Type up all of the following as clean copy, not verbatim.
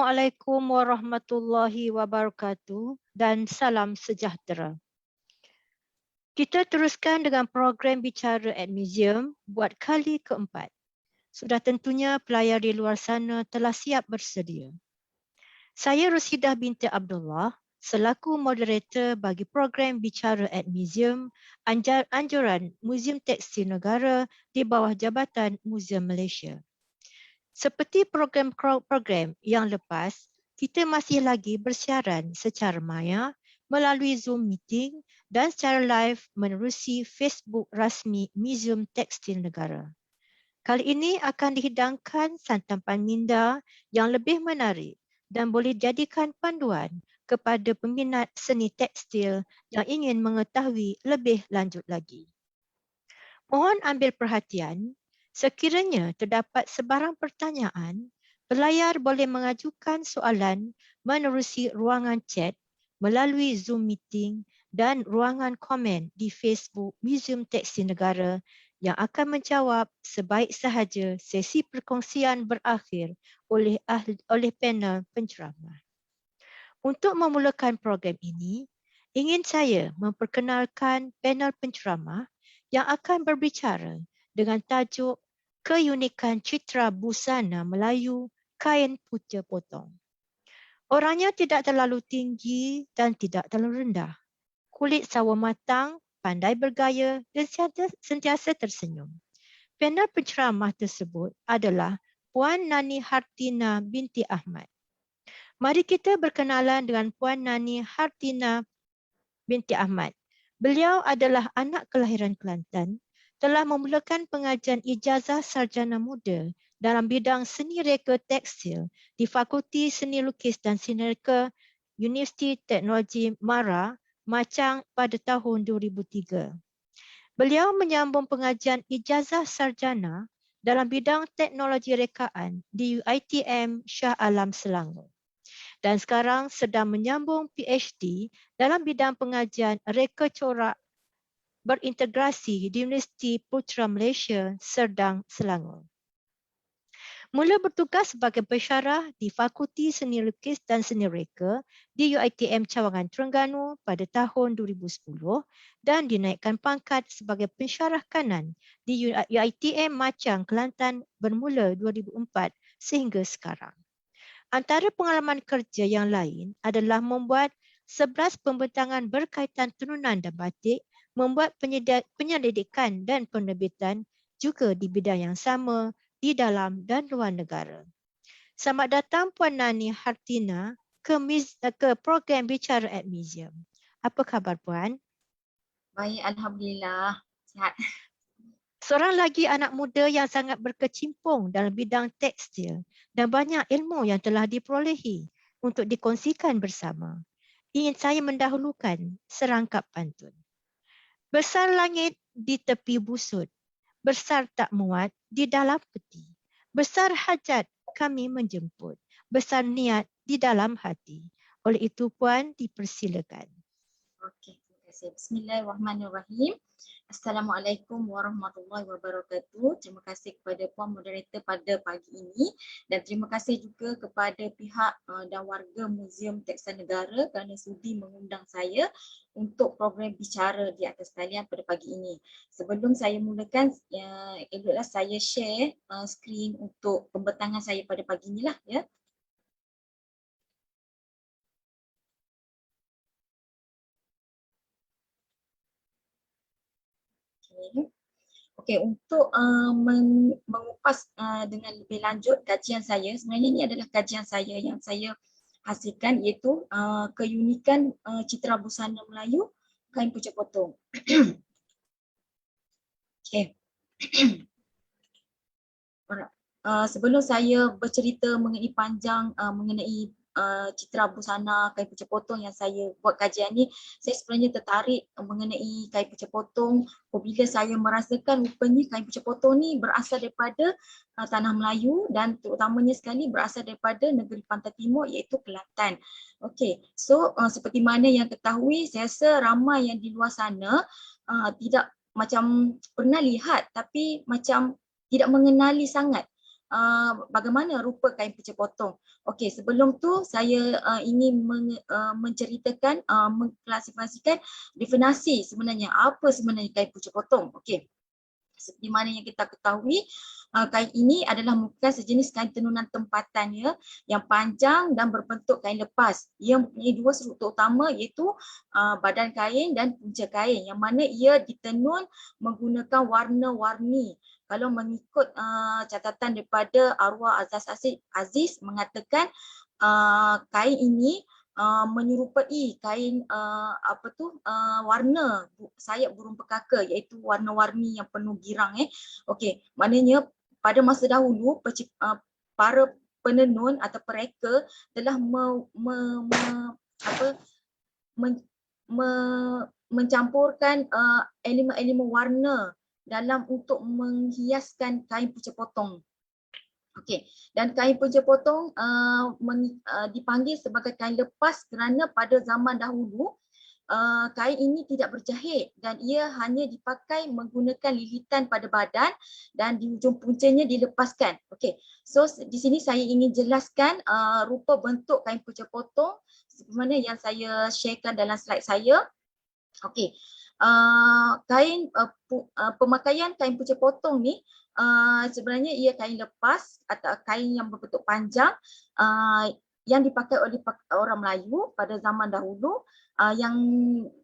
Assalamualaikum warahmatullahi wabarakatuh dan salam sejahtera. Kita teruskan dengan program Bicara at Museum buat kali keempat. Sudah tentunya pelayar di luar sana telah siap bersedia. Saya Rosidah binti Abdullah selaku moderator bagi program Bicara at Museum, anjuran Muzium Tekstil Negara di bawah Jabatan Muzium Malaysia. Seperti program-program yang lepas, kita masih lagi bersiaran secara maya melalui Zoom meeting dan secara live menerusi Facebook rasmi Muzium Tekstil Negara. Kali ini akan dihidangkan santapan minda yang lebih menarik dan boleh jadikan panduan kepada peminat seni tekstil yang ingin mengetahui lebih lanjut lagi. Mohon ambil perhatian. Sekiranya terdapat sebarang pertanyaan, pelayar boleh mengajukan soalan menerusi ruangan chat melalui Zoom meeting dan ruangan komen di Facebook Muzium Tekstil Negara yang akan menjawab sebaik sahaja sesi perkongsian berakhir oleh panel penceramah. Untuk memulakan program ini, ingin saya memperkenalkan panel penceramah yang akan berbicara dengan tajuk Keunikan Citra Busana Melayu Kain Puja Potong. Orangnya tidak terlalu tinggi dan tidak terlalu rendah. Kulit sawo matang, pandai bergaya dan sentiasa tersenyum. Panel penceramah tersebut adalah Puan Nani Hartina binti Ahmad. Mari kita berkenalan dengan Puan Nani Hartina binti Ahmad. Beliau adalah anak kelahiran Kelantan, telah memulakan pengajian ijazah sarjana muda dalam bidang seni reka tekstil di Fakulti Seni Lukis dan Seni Reka Universiti Teknologi MARA, Machang pada tahun 2003. Beliau menyambung pengajian ijazah sarjana dalam bidang teknologi rekaan di UiTM Shah Alam Selangor. Dan sekarang sedang menyambung PhD dalam bidang pengajian reka corak berintegrasi di Universiti Putra Malaysia, Serdang, Selangor. Mula bertugas sebagai pensyarah di Fakulti Seni Lukis dan Seni Reka di UiTM Cawangan Terengganu pada tahun 2010 dan dinaikkan pangkat sebagai pensyarah kanan di UiTM Machang, Kelantan bermula 2004 sehingga sekarang. Antara pengalaman kerja yang lain adalah membuat 11 pembentangan berkaitan tenunan dan batik, membuat penyelidikan dan penerbitan juga di bidang yang sama di dalam dan luar negara. Selamat datang Puan Nani Hartina ke program Bicara at Museum. Apa khabar Puan? Baik, Alhamdulillah. Sihat. Seorang lagi anak muda yang sangat berkecimpung dalam bidang tekstil dan banyak ilmu yang telah diperolehi untuk dikongsikan bersama. Ingin saya mendahulukan serangkap pantun. Besar langit di tepi busut, besar tak muat di dalam peti. Besar hajat kami menjemput, besar niat di dalam hati. Oleh itu Puan dipersilakan. Okey, terima kasih. Bismillahirrahmanirrahim. Assalamualaikum warahmatullahi wabarakatuh. Terima kasih kepada Puan Moderator pada pagi ini dan terima kasih juga kepada pihak dan warga Muzium Tekstil Negara kerana sudi mengundang saya untuk program bicara di atas talian pada pagi ini. Sebelum saya mulakan, eloklah saya share skrin untuk pembentangan saya pada pagi inilah ya. Okey, untuk mengupas dengan lebih lanjut kajian saya, sebenarnya ini adalah kajian saya yang saya hasilkan iaitu keunikan citra busana Melayu kain pucuk potong. Okey. Sebelum saya bercerita mengenai panjang mengenai citra busana kain pucuk potong yang saya buat kajian ni, saya sebenarnya tertarik mengenai kain pucuk potong apabila saya merasakan rupanya kain pucuk potong ni berasal daripada tanah Melayu dan terutamanya sekali berasal daripada negeri pantai timur iaitu Kelantan. Okey, so seperti mana yang ketahui, saya rasa ramai yang di luar sana tidak macam pernah lihat tapi macam tidak mengenali sangat bagaimana rupa kain punca potong. Okey, sebelum tu saya ingin menceritakan, mengklasifikasikan definisi sebenarnya apa sebenarnya kain punca potong. Okey. Seperti mana yang kita ketahui, kain ini adalah merupakan sejenis kain tenunan tempatannya yang panjang dan berbentuk kain lepas. Ia mempunyai dua struktur utama iaitu badan kain dan punca kain yang mana ia ditenun menggunakan warna-warni. Kalau mengikut catatan daripada arwah Azaz Aziz mengatakan kain ini menyerupai kain warna sayap burung pekaka iaitu warna-warni yang penuh girang. Okey, maknanya pada masa dahulu para penenun atau pereka telah mencampurkan elemen-elemen warna dalam untuk menghiaskan kain punca potong. Okey, dan kain punca potong dipanggil sebagai kain lepas kerana pada zaman dahulu kain ini tidak berjahit dan ia hanya dipakai menggunakan lilitan pada badan dan di hujung puncanya dilepaskan. Okey, so di sini saya ingin jelaskan rupa bentuk kain punca potong seperti mana yang saya sharekan dalam slide saya. Okey, pemakaian kain punca potong ni sebenarnya ia kain lepas atau kain yang berbentuk panjang yang dipakai oleh orang Melayu pada zaman dahulu yang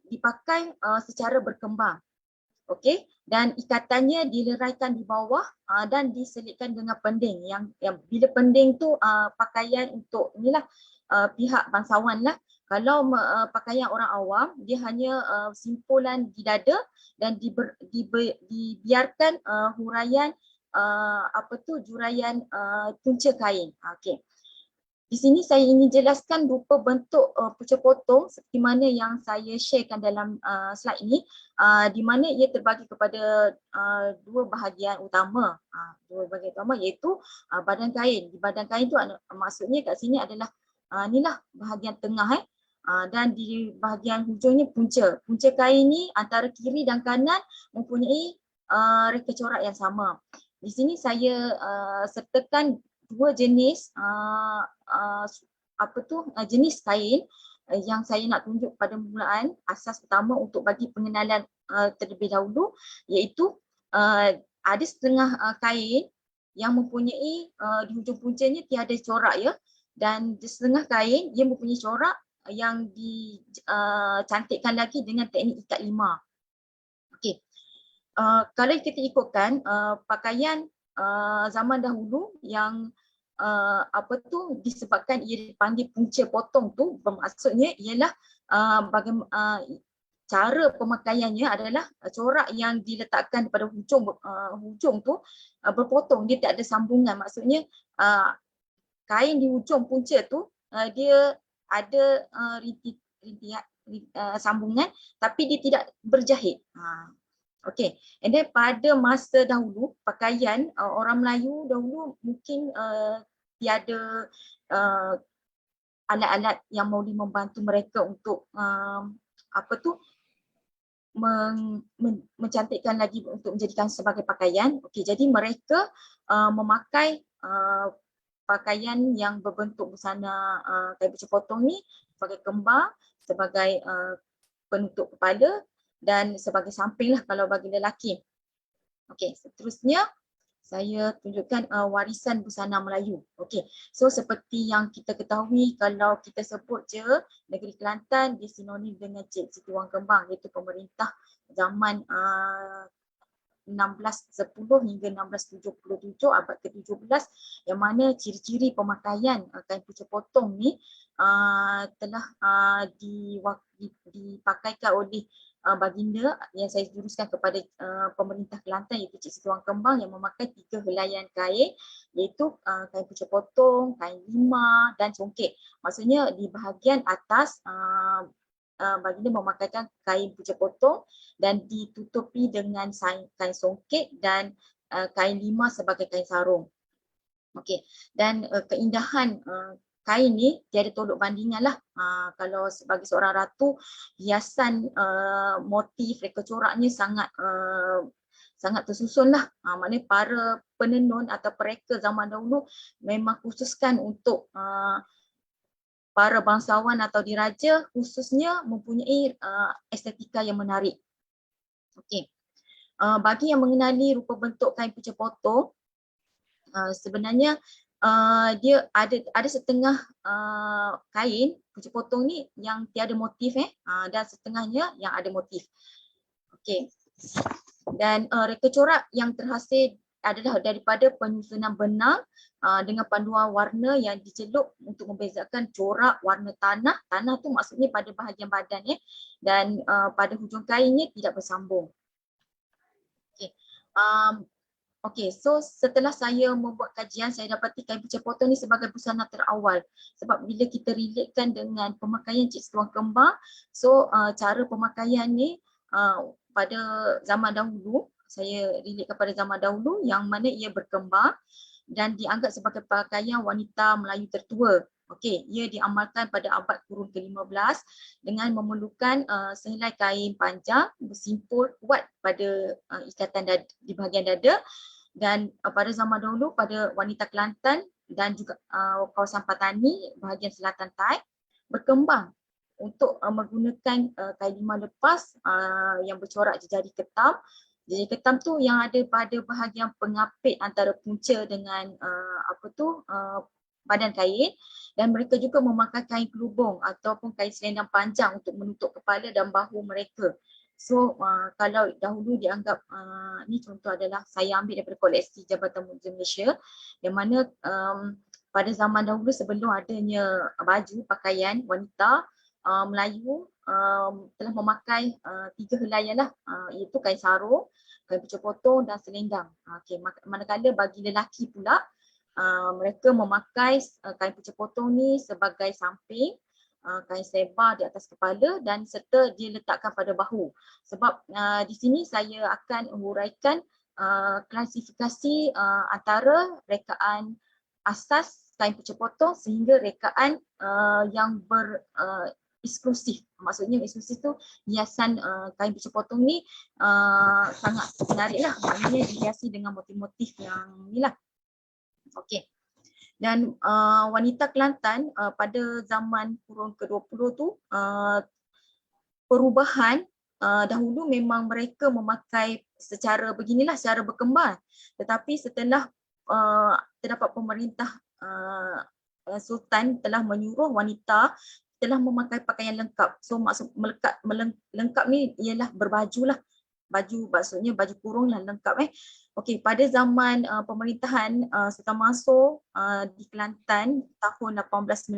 dipakai secara berkembang. Okey, dan ikatannya dileraikan di bawah dan diselitkan dengan pending yang bila pending tu pakaian untuk inilah pihak bangsawan lah. Kalau pakaian orang awam dia hanya simpulan di dada dan dibiarkan huraian juraian punca kain. Okey. Di sini saya ingin jelaskan rupa bentuk punca potong seperti mana yang saya sharekan dalam slide ini, di mana ia terbagi kepada dua bahagian utama. Dua bahagian utama iaitu badan kain. Di badan kain tu maksudnya kat sini adalah inilah bahagian tengah dan di bahagian hujungnya punca. Punca kain ni antara kiri dan kanan mempunyai reka corak yang sama. Di sini saya sertakan dua jenis jenis kain yang saya nak tunjuk pada permulaan. Asas pertama untuk bagi pengenalan terlebih dahulu iaitu ada setengah kain yang mempunyai di hujung puncanya tiada corak ya, dan di setengah kain ia mempunyai corak yang dicantikkan lagi dengan teknik ikat lima. Okey. Kalau kita ikutkan pakaian zaman dahulu yang disebabkan ia dipanggil punca potong tu, bermaksudnya ialah cara pemakaiannya adalah corak yang diletakkan pada hujung tu berpotong, dia tak ada sambungan. Maksudnya kain di hujung punca tu dia ada sambungan tapi dia tidak berjahit. Okey, and then pada masa dahulu pakaian orang Melayu dahulu mungkin tiada alat-alat yang boleh membantu mereka untuk mencantikkan lagi untuk menjadikan sebagai pakaian. Okey, jadi mereka memakai pakaian yang berbentuk busana kain punca potong ni sebagai kembar, sebagai penutup kepala dan sebagai samping lah kalau bagi lelaki. Okey, seterusnya saya tunjukkan warisan busana Melayu. Okey, so seperti yang kita ketahui, kalau kita sebut je negeri Kelantan dia sinonim dengan Cik Siti Wang Kembang, iaitu pemerintah zaman 1610 hingga 1677 abad ke-17, yang mana ciri-ciri pemakaian kain punca potong ni telah dipakaikan oleh baginda yang saya juruskan kepada pemerintah Kelantan, iaitu Cik Siti Wang Kembang, yang memakai 3 helaian kain, iaitu kain punca potong, kain lima dan congkek. Maksudnya di bahagian atas baginda memakaikan kain punca potong dan ditutupi dengan kain songkek dan kain lima sebagai kain sarung. Okey, dan keindahan kain ni tiada tolok bandingan lah. Kalau sebagai seorang ratu, hiasan motif reka coraknya sangat sangat tersusun lah. Maknanya para penenun atau pereka zaman dahulu memang khususkan untuk para bangsawan atau diraja khususnya mempunyai estetika yang menarik. Okey. Bagi yang mengenali rupa bentuk kain punca potong, sebenarnya dia ada setengah kain punca potong ni yang tiada motif dan setengahnya yang ada motif. Okey. Dan reka corak yang terhasil adalah daripada penyusunan benang dengan panduan warna yang dicelup untuk membezakan corak warna tanah. Tanah tu maksudnya pada bahagian badan dan pada hujung kainnya tidak bersambung. Okey. Okey, so setelah saya membuat kajian, saya dapati kain punca potong ni sebagai busana terawal. Sebab bila kita relatekan dengan pemakaian cik setuang kembar, so cara pemakaian ni pada zaman dahulu, saya relate kepada zaman dahulu yang mana ia berkembar dan dianggap sebagai pakaian wanita Melayu tertua. Okey, ia diamalkan pada abad kurun ke-15 dengan memerlukan sehelai kain panjang bersimpul kuat pada ikatan di bahagian dada dan pada zaman dahulu pada wanita Kelantan dan juga kawasan Patani bahagian selatan Thai berkembang untuk menggunakan kain lima lepas yang bercorak jejari ketam. Jejari ketam tu yang ada pada bahagian pengapit antara punca dengan badan kain, dan mereka juga memakai kain kelubung ataupun kain selendang panjang untuk menutup kepala dan bahu mereka. So kalau dahulu dianggap ni contoh adalah saya ambil daripada koleksi Jabatan Muzium Malaysia yang mana pada zaman dahulu sebelum adanya baju pakaian wanita Melayu telah memakai 3 helaian lah, iaitu kain sarung, kain punca potong dan selendang. Okay, manakala bagi lelaki pula mereka memakai kain punca potong ni sebagai samping, kain sebar di atas kepala dan serta dia letakkan pada bahu. Sebab di sini saya akan huraikan klasifikasi antara rekaan asas kain punca potong sehingga rekaan yang eksklusif. Maksudnya eksklusif tu hiasan kain punca potong ni sangat menarik lah. Maknanya dihiasi dengan motif-motif yang ni lah. Okey. Dan wanita Kelantan pada zaman kurun ke-20 tu perubahan dahulu memang mereka memakai secara beginilah, secara berkembar. Tetapi setelah terdapat pemerintah Sultan telah menyuruh wanita telah memakai pakaian lengkap. So maksud lengkap ni ialah berbaju lah. Baju maksudnya baju kurung lah lengkap Okey, pada zaman pemerintahan Sultan Mansur di Kelantan tahun 1890,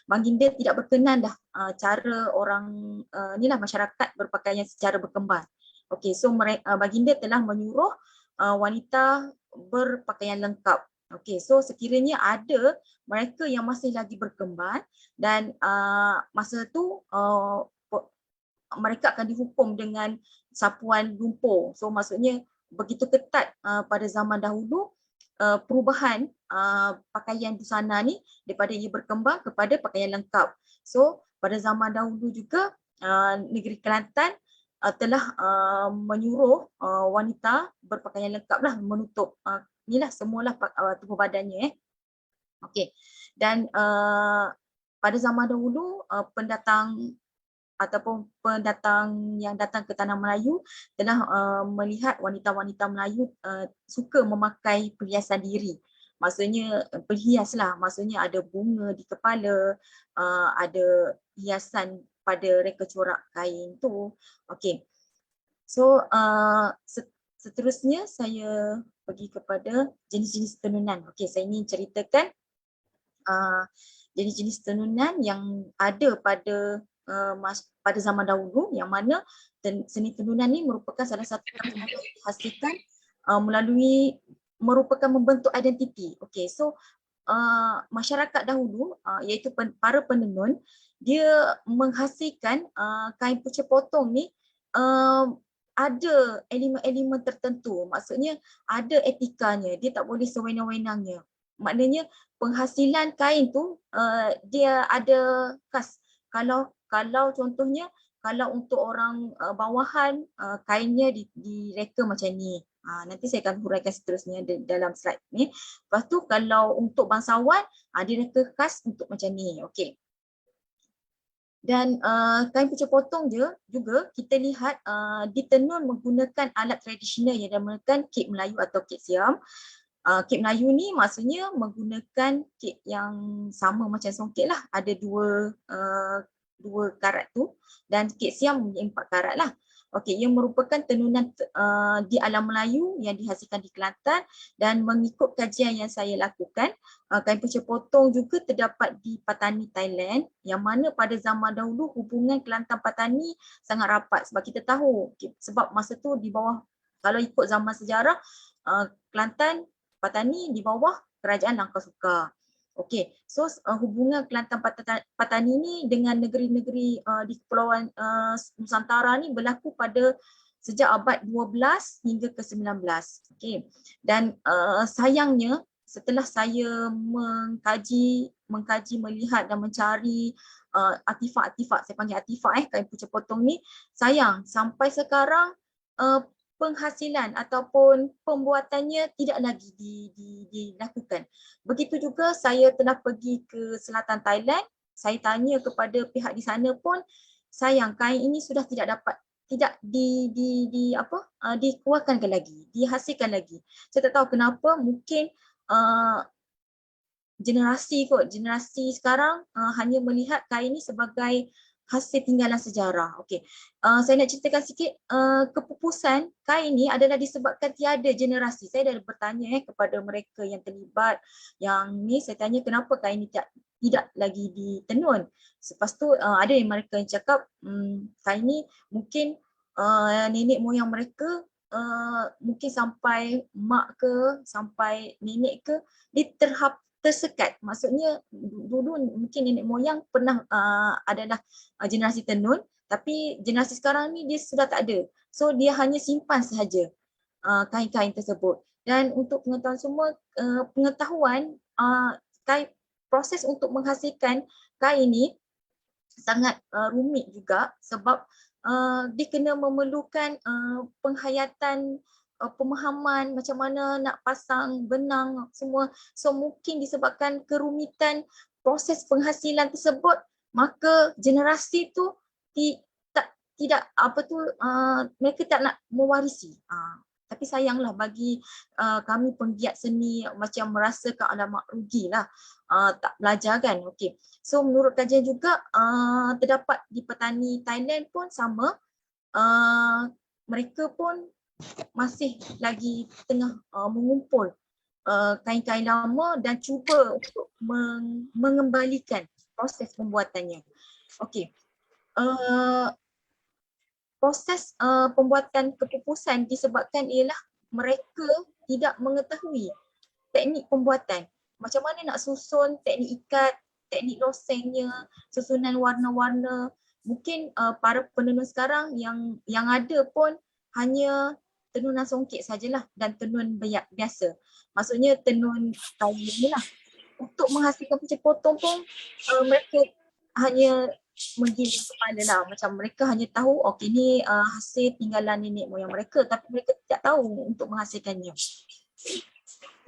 baginda tidak berkenan dah cara orang inilah masyarakat berpakaian secara berkembar. Okey, so baginda telah menyuruh wanita berpakaian lengkap. Okey, so sekiranya ada mereka yang masih lagi berkembar dan masa tu mereka akan dihukum dengan sapuan lumpur. So maksudnya begitu ketat pada zaman dahulu perubahan pakaian busana ni daripada ia berkembang kepada pakaian lengkap. So pada zaman dahulu juga negeri Kelantan telah menyuruh wanita berpakaian lengkap lah, menutup inilah semualah tubuh badannya Okey. Dan pada zaman dahulu pendatang yang datang ke tanah Melayu telah melihat wanita-wanita Melayu suka memakai perhiasan diri. Maksudnya berhiaslah, maksudnya ada bunga di kepala, ada hiasan pada reka corak kain tu. Okey. So seterusnya saya pergi kepada jenis-jenis tenunan. Okey, saya ingin ceritakan jenis-jenis tenunan yang ada pada zaman dahulu, yang mana seni tenunan ni merupakan salah satu yang dihasilkan merupakan membentuk identiti. Okey, so masyarakat dahulu iaitu para penenun, dia menghasilkan kain punca potong ni ada elemen-elemen tertentu. Maksudnya ada etikanya, dia tak boleh sewenang-wenangnya. Maknanya penghasilan kain tu dia ada khas. Kalau contohnya kalau untuk orang bawahan, kainnya direka macam ni. Nanti saya akan huraikan seterusnya dalam slide ni. Lepas tu kalau untuk bangsawan, direka khas untuk macam ni. Okey. Dan kain pucuk potong juga kita lihat ditenun menggunakan alat tradisional yang dinamakan kek Melayu atau kek siam. Kek Melayu ni maksudnya menggunakan kek yang sama macam songket lah. Ada dua karat tu, dan kek siam 4 karat lah. Okey, ia merupakan tenunan di alam Melayu yang dihasilkan di Kelantan, dan mengikut kajian yang saya lakukan, kain pucuk potong juga terdapat di Patani, Thailand, yang mana pada zaman dahulu hubungan Kelantan Patani sangat rapat, sebab kita tahu sebab masa tu di bawah, kalau ikut zaman sejarah, Kelantan Patani di bawah kerajaan Langkah Sukar. Okey, so hubungan Kelantan Patani ni dengan negeri-negeri di Kepulauan Nusantara ni berlaku pada sejak abad 12 hingga ke 19. Okey. Dan sayangnya setelah saya mengkaji, melihat dan mencari artifak-artifak, saya panggil artifak kain pucuk potong ni, sayang sampai sekarang penghasilan ataupun pembuatannya tidak lagi dilakukan. Begitu juga saya telah pergi ke selatan Thailand, saya tanya kepada pihak di sana pun, sayang kain ini sudah tidak dikeluarkan lagi, dihasilkan lagi. Saya tak tahu kenapa, mungkin generasi sekarang hanya melihat kain ini sebagai hasil tinggalan sejarah. Okey. Saya nak ceritakan sikit, kepupusan kain ni adalah disebabkan tiada generasi. Saya dah bertanya kepada mereka yang terlibat, yang ni saya tanya kenapa kain ni tidak lagi ditenun. Lepas tu ada yang mereka yang cakap kain ni mungkin nenek moyang mereka mungkin sampai mak ke, sampai nenek ke, dia tersekat. Maksudnya dulu mungkin nenek moyang pernah adalah generasi tenun, tapi generasi sekarang ni dia sudah tak ada. So dia hanya simpan sahaja kain-kain tersebut. Dan untuk pengetahuan semua, proses untuk menghasilkan kain ni sangat rumit juga, sebab dia kena memerlukan penghayatan, pemahaman macam mana nak pasang benang semua. So mungkin disebabkan kerumitan proses penghasilan tersebut, maka generasi tu mereka tak nak mewarisi. Tapi sayanglah bagi kami penggiat seni, macam merasakan alamak rugilah tak belajar kan. Okey. So menurut kajian juga terdapat di petani Thailand pun sama, mereka pun masih lagi tengah mengumpul kain-kain lama dan cuba untuk mengembalikan proses pembuatannya. Okey. Proses pembuatan kepupusan disebabkan ialah mereka tidak mengetahui teknik pembuatan. Macam mana nak susun teknik ikat, teknik losengnya, susunan warna-warna. Mungkin para penenun sekarang yang ada pun hanya tenunan songket sajalah dan tenun biasa. Maksudnya tenun kain ni lah. Untuk menghasilkan pucuk potong pun mereka hanya menggiling kepala lah. Macam mereka hanya tahu okey ni hasil tinggalan nenek moyang mereka, tapi mereka tidak tahu untuk menghasilkannya.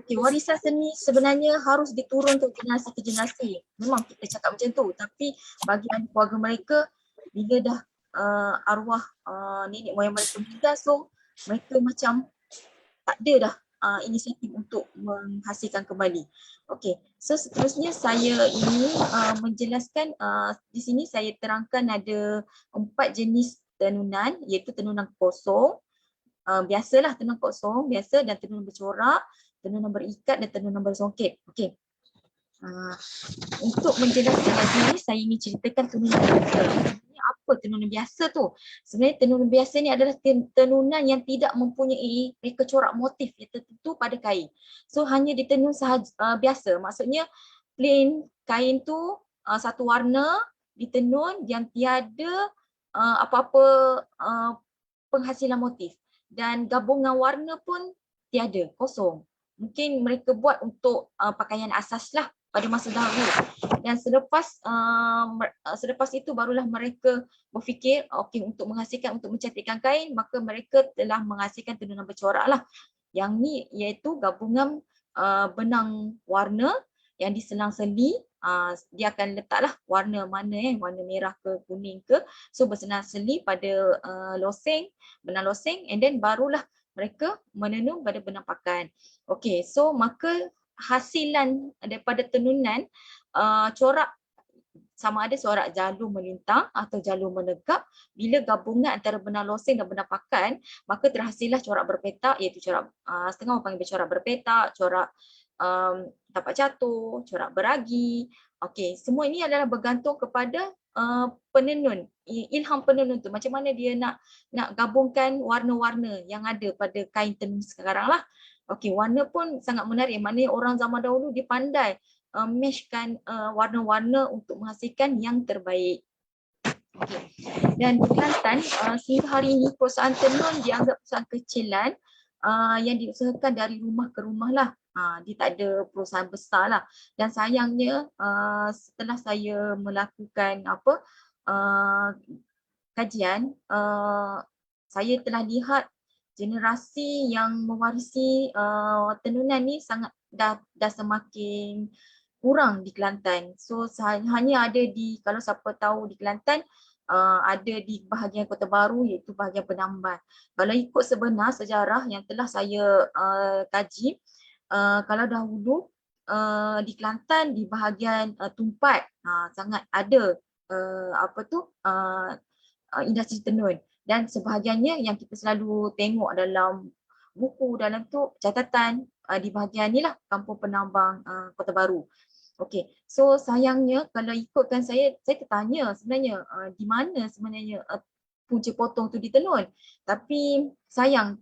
Okay, warisan seni sebenarnya harus diturunkan generasi ke generasi. Memang kita cakap macam tu, tapi bagi keluarga mereka, bila dah arwah nenek moyang mereka meninggal, so mereka macam tak ada dah inisiatif untuk menghasilkan kembali. Okey, so seterusnya saya ini menjelaskan, di sini saya terangkan ada 4 jenis tenunan, iaitu tenunan kosong, biasalah tenunan kosong, biasa, dan tenunan bercorak, tenunan berikat dan tenunan bersongket. Okey. Untuk menjelaskan lagi, saya ingin ceritakan tenunan biasa. Apa tenunan biasa tu? Sebenarnya tenunan biasa ni adalah tenunan yang tidak mempunyai reka corak motif yang tertentu pada kain. So hanya ditenun sahaja, biasa. Maksudnya plain kain tu satu warna ditenun yang tiada apa-apa penghasilan motif, dan gabungan warna pun tiada, kosong. Mungkin mereka buat untuk pakaian asas lah. pada masa dahulu. Dan selepas itu barulah mereka berfikir okey, untuk menghasilkan, untuk mencantikkan kain, maka mereka telah menghasilkan tenunan bercorak lah. Yang ni iaitu gabungan benang warna yang diselang-seli. Dia akan letaklah warna mana, warna merah ke kuning ke, so berselang-seli pada loseng, benang loseng, and then barulah mereka menenun pada benang pakan. Okey, so maka hasilan daripada tenunan corak, sama ada corak jalur melintang atau jalur menegak, bila gabungan antara benang loseng dan benang pakan, maka terhasillah corak berpetak, iaitu corak setengah orang panggil corak berpetak, corak tapak jatuh, corak beragi. Okey, semua ini adalah bergantung kepada penenun, ilham penenun tu, macam mana dia nak gabungkan warna-warna yang ada pada kain tenun sekarang lah. Okey, warna pun sangat menarik, maknanya orang zaman dahulu dia pandai matchkan warna-warna untuk menghasilkan yang terbaik. Okay. Dan di Kelantan, sehingga hari ini perusahaan tenun dianggap perusahaan kecilan yang diusahakan dari rumah ke rumah lah. Dia tak ada perusahaan besar lah. Dan sayangnya setelah saya melakukan kajian, saya telah lihat generasi yang mewarisi tenunan ni sangat dah semakin kurang di Kelantan. So hanya ada di, kalau siapa tahu di Kelantan, ada di bahagian Kota Baru, iaitu bahagian Penamban. Kalau ikut sebenar sejarah yang telah saya kaji, kalau dahulu di Kelantan, di bahagian Tumpat, sangat ada industri tenun, dan sebahagiannya yang kita selalu tengok dalam buku, dalam tu catatan di bahagian ni lah, Kampung Penambang Kota Baru. Okey, so sayangnya kalau ikutkan saya tertanya sebenarnya di mana sebenarnya punca potong tu ditenun. Tapi sayang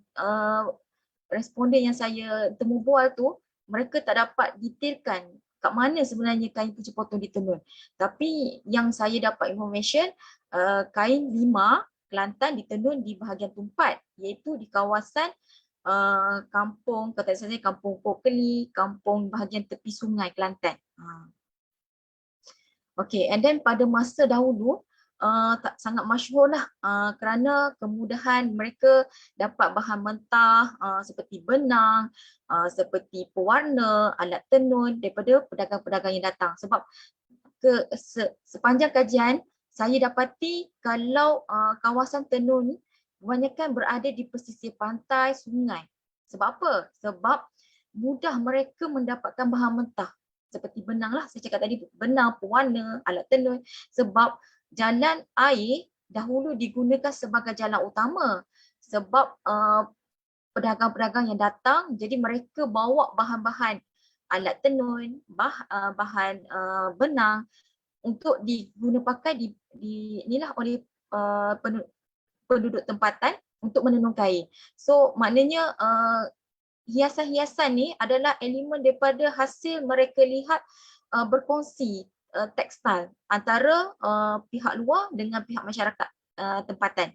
responden yang saya temu bual tu, mereka tak dapat detailkan kat mana sebenarnya kain punca potong ditenun. Tapi yang saya dapat information, kain lima Kelantan ditenun di bahagian Tumpat, iaitu di kawasan kampung, kata saya kampung Pokeli, kampung bahagian tepi sungai Kelantan. Okay, and then pada masa dahulu tak sangat masyhur lah kerana kemudahan mereka dapat bahan mentah seperti benang, seperti pewarna, alat tenun daripada pedagang-pedagang yang datang. Sebab sepanjang kajian saya dapati kalau kawasan tenun kebanyakan berada di pesisir pantai, sungai. Sebab apa? Sebab mudah mereka mendapatkan bahan mentah seperti benang lah, saya cakap tadi, benang, pewarna, alat tenun. Sebab jalan air dahulu digunakan sebagai jalan utama. Sebab pedagang-pedagang yang datang, jadi mereka bawa bahan-bahan alat tenun, bahan benang untuk diguna pakai inilah oleh penduduk tempatan untuk menenun kain. So maknanya hiasan-hiasan ni adalah elemen daripada hasil mereka lihat berkongsi tekstil antara pihak luar dengan pihak masyarakat tempatan.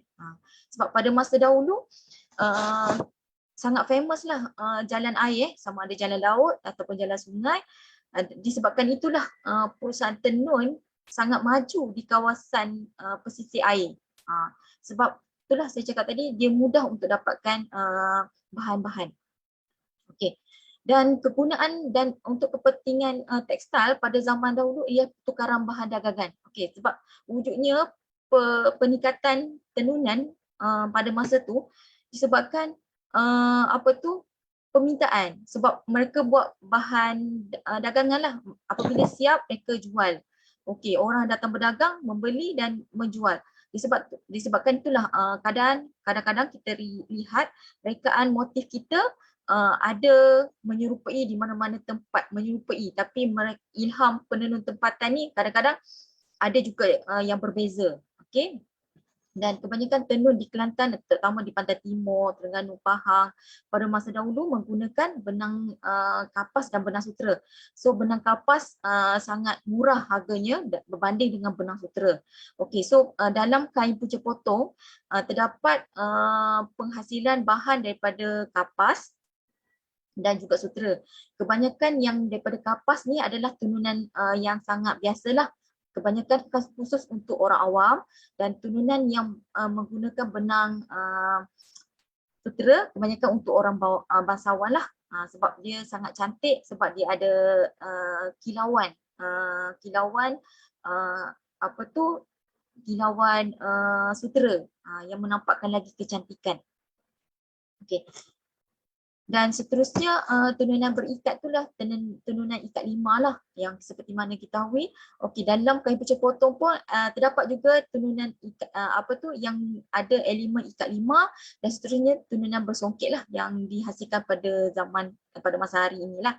Sebab pada masa dahulu sangat famous lah jalan air, sama ada jalan laut ataupun jalan sungai. Disebabkan itulah perusahaan tenun sangat maju di kawasan pesisir air. Sebab itulah saya cakap tadi, dia mudah untuk dapatkan bahan-bahan. Okey. Dan kegunaan dan untuk kepentingan tekstil pada zaman dahulu ia tukaran bahan dagangan. Okey, sebab wujudnya peningkatan tenunan pada masa tu disebabkan permintaan, sebab mereka buat bahan dagangan lah, apabila siap mereka jual. Okey, orang datang berdagang, membeli dan menjual. Disebabkan itulah kadang-kadang kita lihat rekaan motif kita ada menyerupai di mana-mana tempat, menyerupai, tapi ilham penenun tempatan ni kadang-kadang ada juga yang berbeza. Okey. Dan kebanyakan tenun di Kelantan, terutama di Pantai Timur, Terengganu, Pahang, pada masa dahulu menggunakan benang kapas dan benang sutera. So benang kapas sangat murah harganya berbanding dengan benang sutera. Okey, so dalam kain punca potong terdapat penghasilan bahan daripada kapas dan juga sutera. Kebanyakan yang daripada kapas ni adalah tenunan yang sangat biasalah. Kebanyakan khusus untuk orang awam, dan tenunan yang menggunakan benang sutera kebanyakan untuk orang bangsawan lah. Sebab dia sangat cantik, sebab dia ada kilauan apa tu, kilauan sutera yang menampakkan lagi kecantikan. Okey. Dan seterusnya tenunan berikat itulah tenunan ikat lima lah, yang seperti mana kita ketahui. Okey, dalam kain pucuk potong pun terdapat juga tenunan ikat, yang ada elemen ikat lima, dan seterusnya tenunan bersongket lah yang dihasilkan pada masa hari inilah.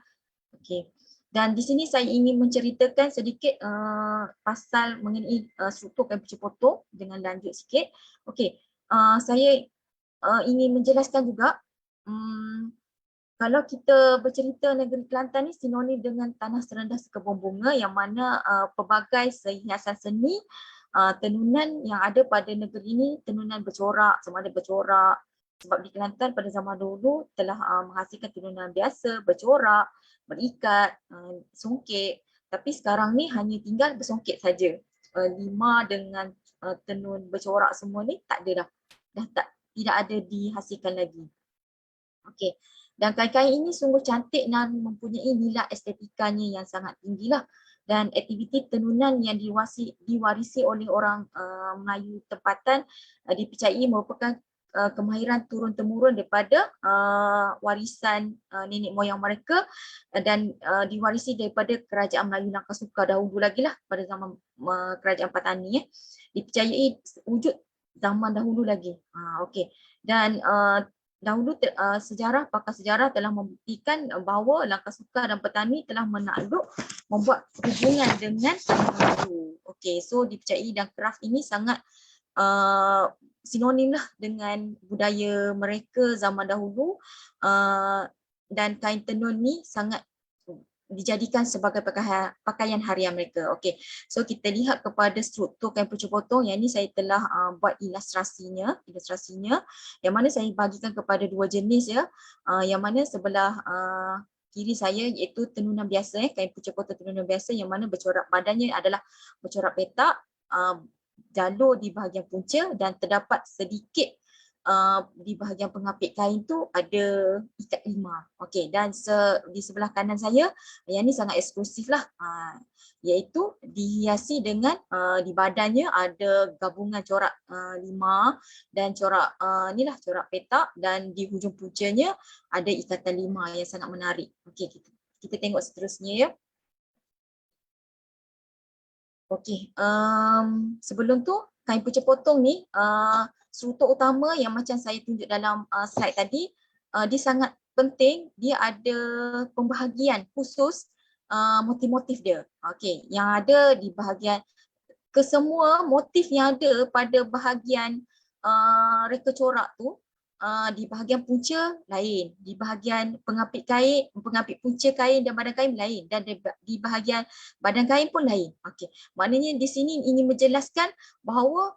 Okey. Dan di sini saya ingin menceritakan sedikit pasal mengenai struktur kain pucuk potong dengan lanjut sikit. Okey, saya ingin menjelaskan juga kalau kita bercerita negeri Kelantan ni sinonim dengan tanah serendah sekebun bunga, yang mana pelbagai hiasan seni tenunan yang ada pada negeri ini tenunan bercorak, sama ada bercorak, sebab di Kelantan pada zaman dulu telah menghasilkan tenunan biasa, bercorak, berikat, songket, tapi sekarang ni hanya tinggal bersongket saja. Lima dengan tenun bercorak semua ni tak ada dah tidak ada dihasilkan lagi. Okey. Dan kain-kain ini sungguh cantik dan mempunyai nilai estetikanya yang sangat tinggi lah. Dan aktiviti tenunan yang diwarisi oleh orang Melayu tempatan dipercayai merupakan kemahiran turun-temurun daripada warisan nenek moyang mereka, dan diwarisi daripada kerajaan Melayu Langkasuka dahulu lagi lah, pada zaman kerajaan Patani. Dipercayai wujud zaman dahulu lagi. Okey. Dan dahulu pakar sejarah telah membuktikan bahawa Langkasuka dan petani telah menakluk membuat hubungan dengan Melayu. Okey, so dipercayai dan kraft ini sangat sinonim lah dengan budaya mereka zaman dahulu, dan kain tenun ni sangat dijadikan sebagai pakaian harian mereka. Okey, so kita lihat kepada struktur kain pucuk potong. Yang ini saya telah buat ilustrasinya, yang mana saya bagikan kepada dua jenis ya. Yang mana sebelah kiri saya iaitu tenunan biasa, kain pucuk potong tenunan biasa, yang mana bercorak badannya adalah bercorak petak, jalur di bahagian punca, dan terdapat sedikit di bahagian pengapit kain tu ada ikat lima. Okey, dan di sebelah kanan saya, yang ni sangat eksklusif lah, iaitu dihiasi dengan di badannya ada gabungan corak lima dan corak inilah corak petak, dan di hujung puncanya ada ikatan lima yang sangat menarik. Okey, kita tengok seterusnya ya. Okey, sebelum tu kain pucuk potong ni struktur utama yang macam saya tunjuk dalam slide tadi, dia sangat penting, dia ada pembahagian khusus motif-motif dia. Okey, yang ada di bahagian kesemua motif yang ada pada bahagian reka corak tu, di bahagian punca lain, di bahagian pengapit kain, pengapit punca kain dan badan kain lain, dan di bahagian badan kain pun lain. Okey, maknanya di sini ingin menjelaskan bahawa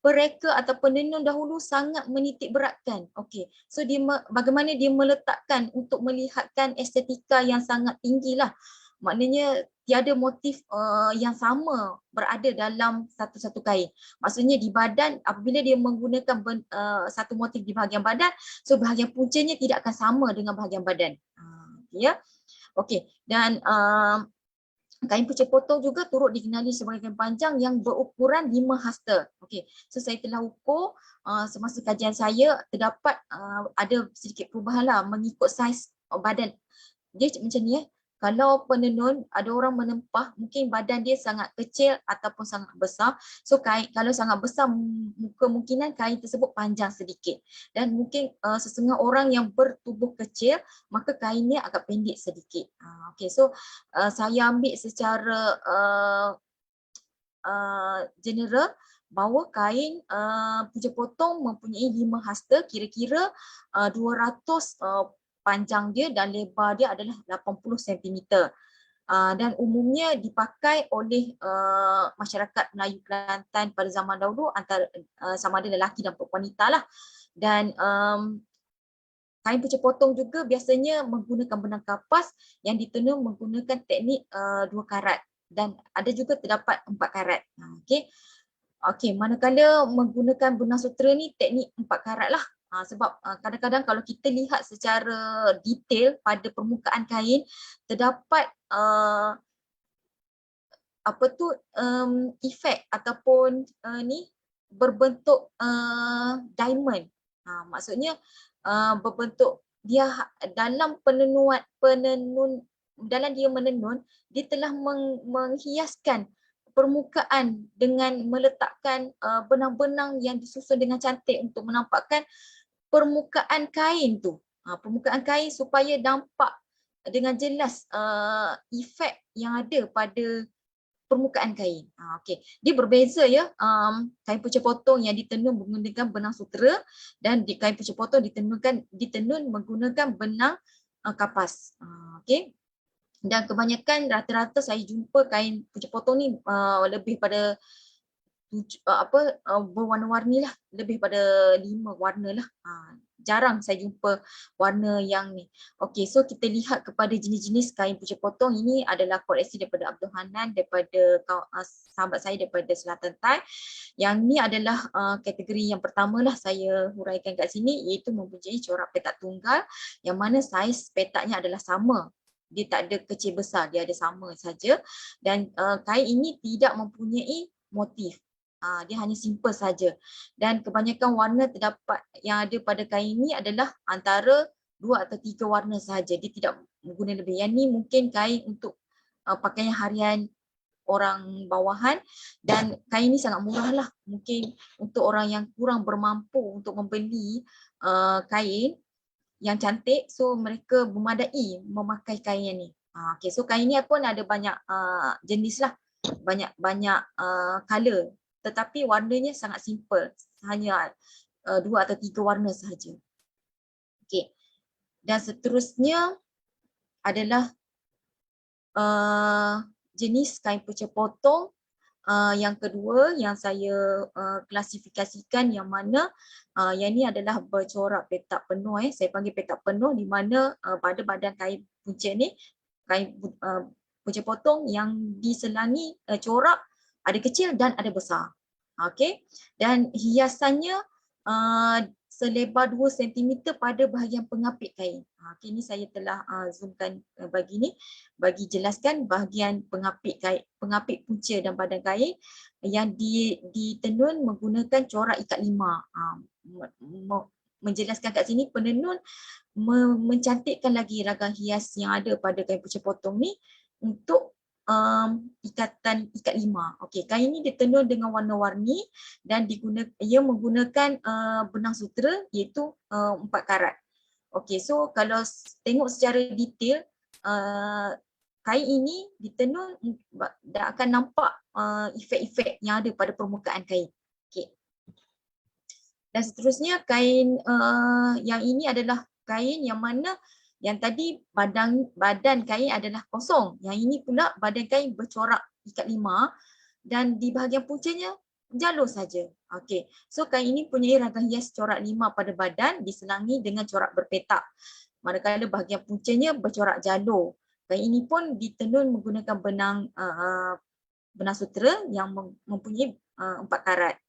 pereka atau penenun dahulu sangat menitik beratkan. Okey, so bagaimana dia meletakkan untuk melihatkan estetika yang sangat tinggi lah. Maknanya tiada motif yang sama berada dalam satu-satu kain. Maksudnya di badan, apabila dia menggunakan satu motif di bahagian badan, so bahagian puncanya tidak akan sama dengan bahagian badan. Ya. Okey, dan kain pucuk potong juga turut dikenali sebagai kain panjang yang berukuran 5 hasta. Okey, so saya telah ukur semasa kajian saya, terdapat ada sedikit perubahan lah mengikut saiz badan. Dia macam ni kalau penenun, ada orang menempah, mungkin badan dia sangat kecil ataupun sangat besar. So kain, kalau sangat besar, kemungkinan kain tersebut panjang sedikit. Dan mungkin sesetengah orang yang bertubuh kecil, maka kainnya agak pendek sedikit. Okay, so saya ambil secara general bahawa kain pucuk potong mempunyai 5 hasta, kira-kira 200 panjang dia, dan lebar dia adalah 80 cm. Dan umumnya dipakai oleh masyarakat Melayu Kelantan pada zaman dahulu, antara sama ada lelaki dan wanita lah. Dan kain pucuk potong juga biasanya menggunakan benang kapas yang ditenun menggunakan teknik 2 karat dan ada juga terdapat 4 karat. Okey. Okey, manakala menggunakan benang sutera ni teknik 4 karat lah. Sebab kadang-kadang kalau kita lihat secara detail pada permukaan kain terdapat efek ataupun ni berbentuk diamond. Maksudnya berbentuk dia dalam dalam dia menenun dia telah menghiaskan permukaan dengan meletakkan benang-benang yang disusun dengan cantik untuk menampakkan permukaan kain tu. Permukaan kain supaya nampak dengan jelas efek yang ada pada permukaan kain. Okey. Dia berbeza ya. Kain pucuk potong yang ditenun menggunakan benang sutera dan di kain pucuk potong ditenun menggunakan benang kapas. Okey. Dan kebanyakan rata-rata saya jumpa kain pucuk potong ni lebih pada berwarna-warni lah, lebih pada 5 warna lah. Jarang saya jumpa warna yang ni. Okey, so kita lihat kepada jenis-jenis kain pucuk potong ini adalah koleksi daripada Abdul Hanan, daripada sahabat saya daripada Selatan Thai. Yang ni adalah kategori yang pertama lah saya huraikan kat sini, iaitu mempunyai corak petak tunggal yang mana saiz petaknya adalah sama. Dia tak ada kecil besar, dia ada sama saja. Dan kain ini tidak mempunyai motif. Dia hanya simple saja. Dan kebanyakan warna terdapat yang ada pada kain ini adalah antara 2 atau 3 warna sahaja. Dia tidak menggunakan lebih. Yang ni mungkin kain untuk pakaian harian orang bawahan dan kain ni sangat murah lah. Mungkin untuk orang yang kurang bermampu untuk membeli kain yang cantik, so mereka memadai memakai kain yang ni. Okay, so kain ni pun ada banyak jenis lah. Banyak color. Tetapi warnanya sangat simple, hanya 2 atau 3 warna sahaja. Okey. Dan seterusnya adalah jenis kain pucuk potong yang kedua yang saya klasifikasikan, yang mana yang ni adalah bercorak petak penuh. Saya panggil petak penuh, di mana pada badan kain punca ni, kain pucuk potong yang diselangi corak ada kecil dan ada besar. Okey. Dan hiasannya selebar 2 cm pada bahagian pengapit kain. Okey, ni saya telah zoomkan bagi jelaskan bahagian pengapit kain, pengapit punca dan badan kain yang ditenun menggunakan corak ikat 5. Menjelaskan kat sini, penenun mencantikkan lagi ragam hias yang ada pada kain pucuk potong ni untuk ikat 5. Okey, kain ini ditenun dengan warna-warni dan ia menggunakan benang sutera iaitu 4 karat. Okey, so kalau tengok secara detail kain ini ditenun dan akan nampak efek-efek yang ada pada permukaan kain. Okey. Dan seterusnya kain yang ini adalah kain yang mana yang tadi badan kain adalah kosong. Yang ini pula badan kain bercorak ikat 5 dan di bahagian puncanya jalur saja. Okey. So kain ini punya ragam hias corak 5 pada badan diselangi dengan corak berpetak. Manakala bahagian puncanya bercorak jalur. Kain ini pun ditenun menggunakan benang sutera yang mempunyai 4 karat.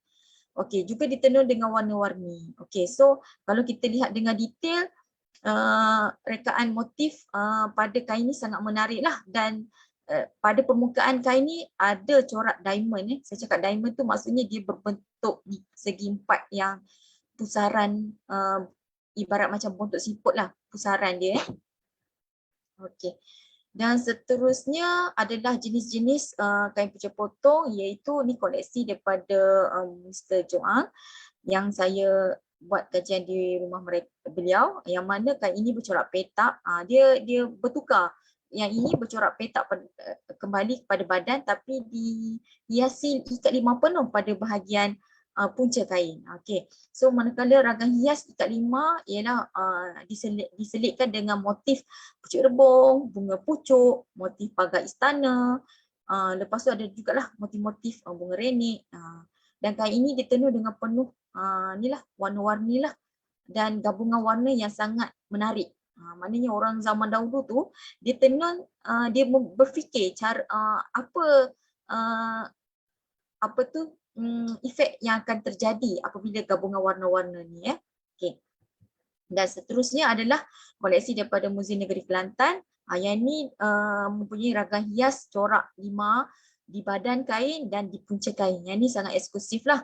Okey, juga ditenun dengan warna-warni. Okey, so kalau kita lihat dengan detail rekaan motif pada kain ni sangat menarik lah. Dan pada permukaan kain ni ada corak diamond. Saya cakap diamond tu maksudnya dia berbentuk segi 4 yang pusaran, ibarat macam bentuk siput lah pusaran dia. Okey. Dan seterusnya adalah jenis-jenis kain pucuk potong, iaitu ni koleksi daripada Mr. Joang yang saya buat kajian di rumah beliau, yang mana kain ini bercorak petak. Dia bertukar. Yang ini bercorak petak kembali kepada badan tapi dihiasi ikat 5 penuh pada bahagian punca kain. Okey. So manakala ragam hias ikat 5 ialah diselitkan dengan motif pucuk rebung, bunga pucuk, motif pagar istana. Lepas tu ada jugalah motif-motif bunga renik. Dan kain ini ditenun dengan penuh inilah warna-warni lah. dan gabungan warna yang sangat menarik. Maknanya orang zaman dahulu tu dia tenun, dia berfikir cara apa tu efek yang akan terjadi apabila gabungan warna-warna ni ya. Okey. Dan seterusnya adalah koleksi daripada Muzium Negeri Kelantan. Yang ni mempunyai ragam hias corak 5 di badan kain dan di punca kain. Yang ni sangat eksklusif lah.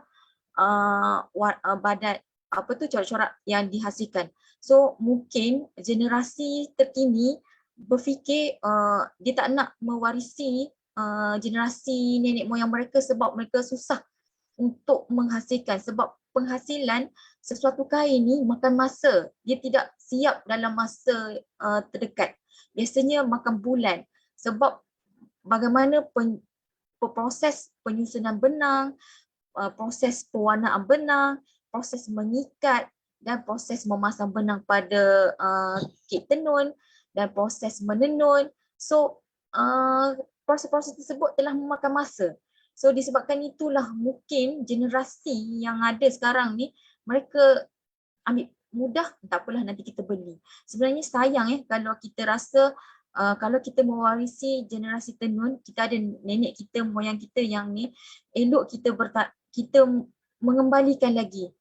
Badan apa tu corak-corak yang dihasilkan. So mungkin generasi terkini berfikir dia tak nak mewarisi generasi nenek moyang mereka sebab mereka susah untuk menghasilkan, sebab penghasilan sesuatu kain ni makan masa. Dia tidak siap dalam masa terdekat. Biasanya makan bulan sebab bagaimana proses penyusunan benang, proses pewarnaan benang, proses mengikat dan proses memasang benang pada kit tenun dan proses menenun. So proses-proses tersebut telah memakan masa. So disebabkan itulah mungkin generasi yang ada sekarang ni mereka ambil mudah, tak apalah nanti kita beli. Sebenarnya sayang kalau kita rasa kalau kita mewarisi generasi tenun, kita ada nenek kita, moyang kita yang ni, elok kita mengembalikan lagi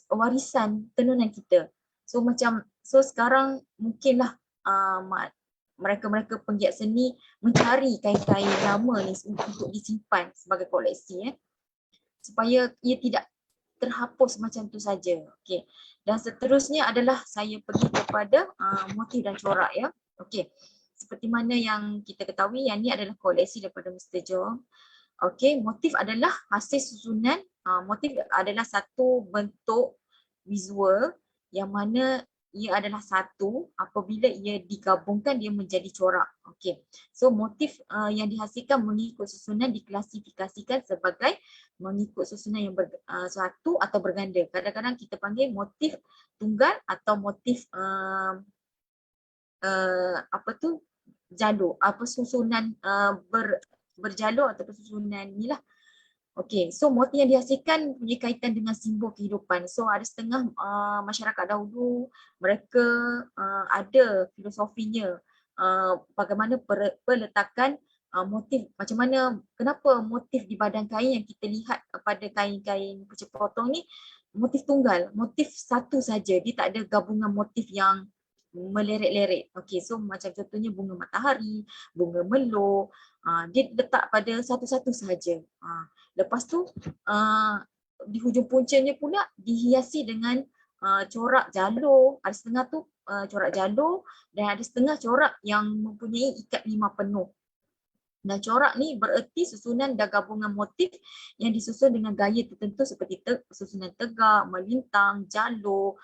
warisan tenunan kita. So sekarang mungkinlah mereka-mereka penggiat seni mencari kain-kain lama ni untuk disimpan sebagai koleksi supaya ia tidak terhapus macam tu saja. Okey. Dan seterusnya adalah saya pergi kepada motif dan corak ya. Okey. Seperti mana yang kita ketahui, yang ni adalah koleksi daripada Mr. Jong. Okey, motif adalah hasil susunan. Motif adalah satu bentuk visual yang mana ia adalah satu, apabila ia digabungkan dia menjadi corak. Okey. So motif yang dihasilkan mengikut susunan diklasifikasikan sebagai mengikut susunan yang satu atau berganda. Kadang-kadang kita panggil motif tunggal atau motif jalur, susunan berjalur atau susunan ni lah. Okey, so motif yang dihasilkan punya kaitan dengan simbol kehidupan. So ada setengah masyarakat dahulu mereka ada filosofinya bagaimana peletakan motif, macam mana, kenapa motif di badan kain yang kita lihat pada kain-kain kucing potong ni motif tunggal, motif satu saja, dia tak ada gabungan motif yang meleret-leret. Okey, so macam contohnya bunga matahari, bunga melur, dia letak pada satu-satu sahaja. Lepas tu di hujung puncanya pula dihiasi dengan corak jalur, ada setengah tu corak jalur dan ada setengah corak yang mempunyai ikat 5 penuh. Dan corak ni bererti susunan dan gabungan motif yang disusun dengan gaya tertentu seperti susunan tegak, melintang, jalur,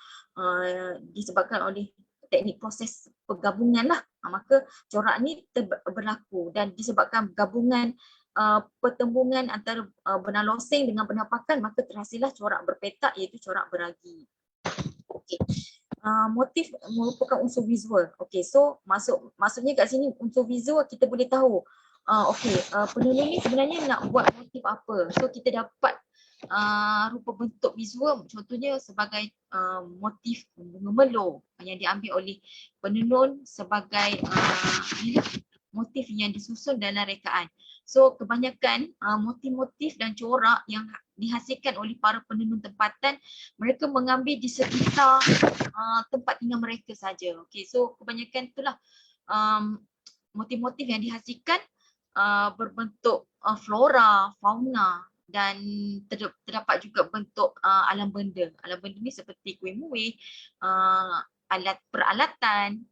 disebabkan oleh teknik proses penggabungan lah. Maka corak ni berlaku dan disebabkan gabungan pertembungan antara benang loseng dengan benang pakan, maka terhasillah corak berpetak iaitu corak beragi. Okay. Motif merupakan unsur visual. Okay, so maksudnya kat sini unsur visual kita boleh tahu penenun ni sebenarnya nak buat motif apa. So kita dapat rupa bentuk visual, contohnya sebagai motif bunga melur yang diambil oleh penenun sebagai motif yang disusun dalam rekaan. So kebanyakan motif-motif dan corak yang dihasilkan oleh para penenun tempatan, mereka mengambil di sekitar tempat tinggal mereka saja. Okay, so kebanyakan itulah motif-motif yang dihasilkan berbentuk flora, fauna dan terdapat juga bentuk alam benda. Alam benda ni seperti kuih-muih, alat peralatan,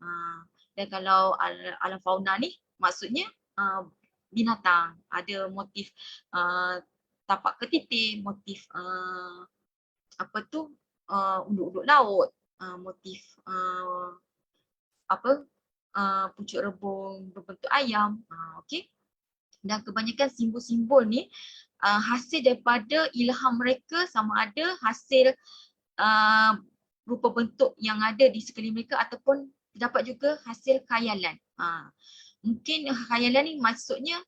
dan kalau alam fauna ni maksudnya binatang. Ada motif tapak ketitin, motif unduk-unduk laut, motif pucuk rebung berbentuk ayam. Okey. Dan kebanyakan simbol-simbol ni hasil daripada ilham mereka, sama ada hasil rupa bentuk yang ada di sekeliling mereka ataupun terdapat juga hasil khayalan. Mungkin khayalan ni maksudnya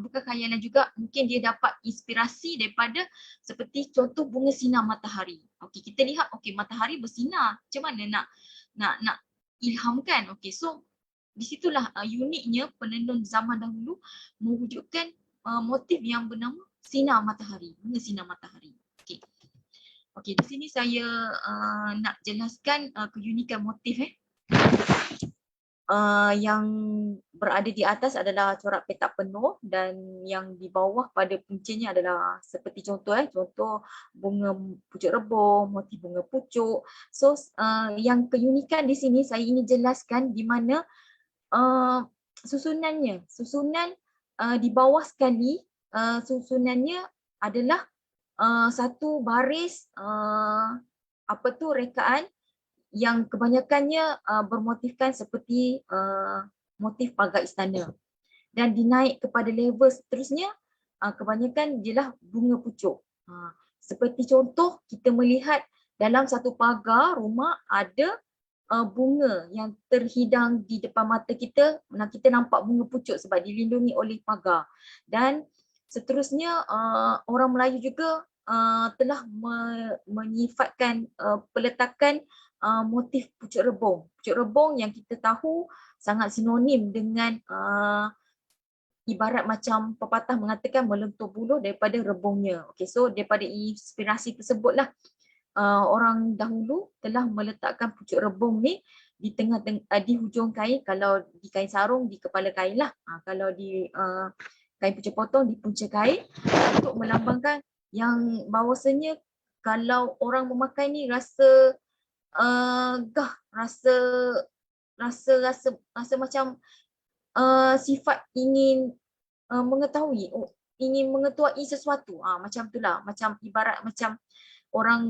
bukan khayalan juga, mungkin dia dapat inspirasi daripada seperti contoh bunga sinar matahari. Okey, kita lihat okey matahari bersinar, macam mana nak ilhamkan. Okey, so di situlah uniknya penenun zaman dahulu mewujudkan motif yang bernama sinar matahari, bunga sinar matahari. Okey. Okey, di sini saya nak jelaskan keunikan motif yang berada di atas adalah corak petak penuh dan yang di bawah pada puncanya adalah seperti contoh contoh bunga pucuk rebung, motif bunga pucuk. So yang keunikan di sini saya ingin jelaskan di mana susunan di bawah sekali susunannya adalah satu baris rekaan yang kebanyakannya bermotifkan seperti motif pagar istana, dan dinaik kepada level seterusnya kebanyakan ialah bunga pucuk. Seperti contoh kita melihat dalam satu pagar rumah ada bunga yang terhidang di depan mata kita, kita nampak bunga pucuk sebab dilindungi oleh pagar. Dan seterusnya orang Melayu juga telah menyifatkan peletakan motif pucuk rebung. Pucuk rebung yang kita tahu sangat sinonim dengan ibarat macam pepatah mengatakan melentur buluh daripada rebungnya. Okay, so daripada inspirasi tersebutlah orang dahulu telah meletakkan pucuk rebung ni di di hujung kain, kalau di kain sarung di kepala kain lah, kalau di kain pucuk potong di punca kain, untuk melambangkan yang bahawasanya kalau orang memakai ni rasa rasa macam sifat ingin mengetahui, ingin mengetuai sesuatu, macam itulah, macam ibarat macam orang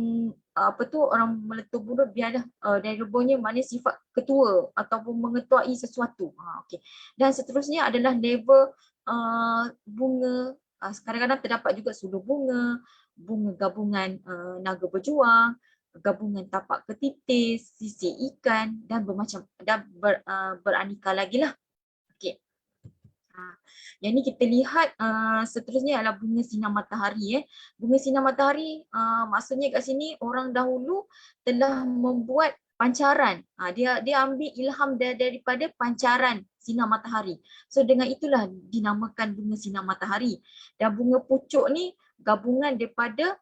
orang meletup buluh biarlah dari rebungnya maknanya sifat ketua ataupun mengetuai sesuatu. Okay. Dan seterusnya adalah level bunga. Kadang-kadang terdapat juga suluh bunga, bunga gabungan naga berjuang, gabungan tapak ketitis, sisir ikan dan beraneka lagi lah. Okay. Yang ni kita lihat seterusnya adalah bunga sinar matahari. Bunga sinar matahari maksudnya kat sini orang dahulu telah membuat pancaran. Dia ambil ilham daripada pancaran sinar matahari. So dengan itulah dinamakan bunga sinar matahari. Dan bunga pucuk ni gabungan daripada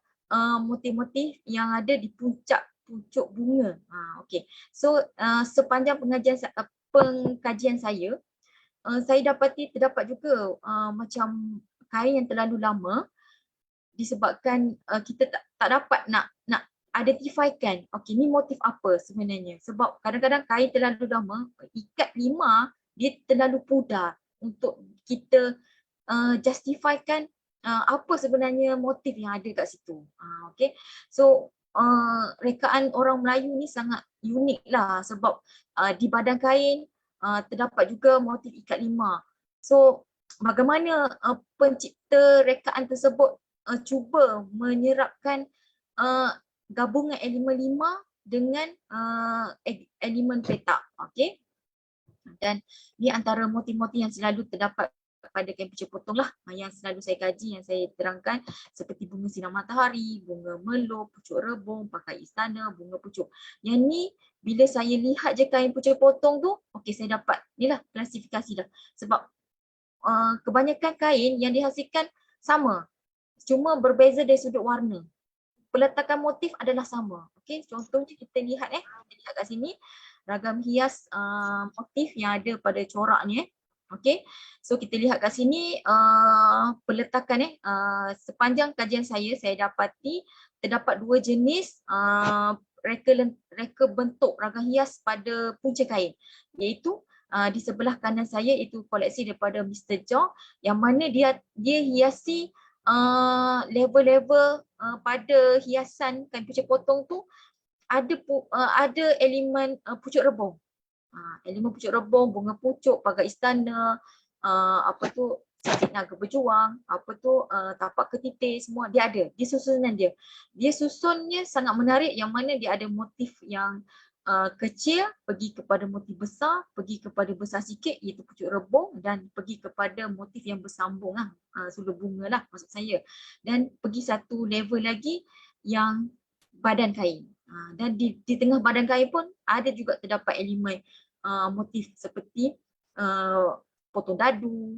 motif-motif yang ada di puncak pucuk bunga. Okay. So sepanjang pengkajian saya terdapat juga macam kain yang terlalu lama disebabkan kita tak dapat nak identifikan okey ni motif apa sebenarnya, sebab kadang-kadang kain terlalu lama, ikat lima dia terlalu pudar untuk kita justifikan apa sebenarnya motif yang ada kat situ. Okey, so rekaan orang Melayu ni sangat unik lah, sebab di badan kain terdapat juga motif ikat lima. So bagaimana pencipta rekaan tersebut cuba menyerapkan gabungan elemen lima dengan elemen petak. Okay. Dan ni antara motif-motif yang selalu terdapat pada kain pucuk potong lah, yang selalu saya kaji, yang saya terangkan, seperti bunga sinar matahari, bunga melup, pucuk rebung, pakai istana, bunga pucuk. Yang ni bila saya lihat je kain pucuk potong tu, okey saya dapat ni lah klasifikasi dah. Sebab kebanyakan kain yang dihasilkan sama, cuma berbeza dari sudut warna. Peletakan motif adalah sama. Okey, contohnya kita lihat kita lihat kat sini ragam hias motif yang ada pada corak ni. Okey, so kita lihat kat sini peletakan sepanjang kajian saya dapati terdapat dua jenis reka bentuk ragam hias pada punca kain, iaitu di sebelah kanan saya itu koleksi daripada Mr. Jong, yang mana dia hiasi level-level pada hiasan kain pucuk potong tu ada elemen pucuk rebung. Elemen pucuk rebung, bunga pucuk, pagar istana, sisik naga berjuang, tapak ketitis, semua dia ada. Dia susunan dia. Dia susunnya sangat menarik, yang mana dia ada motif yang kecil pergi kepada motif besar, pergi kepada besar sikit iaitu pucuk rebung, dan pergi kepada motif yang bersambung lah, sulur bunga lah maksud saya, dan pergi satu level lagi yang badan kain. Dan di tengah badan kain pun ada juga terdapat elemen motif seperti potong dadu,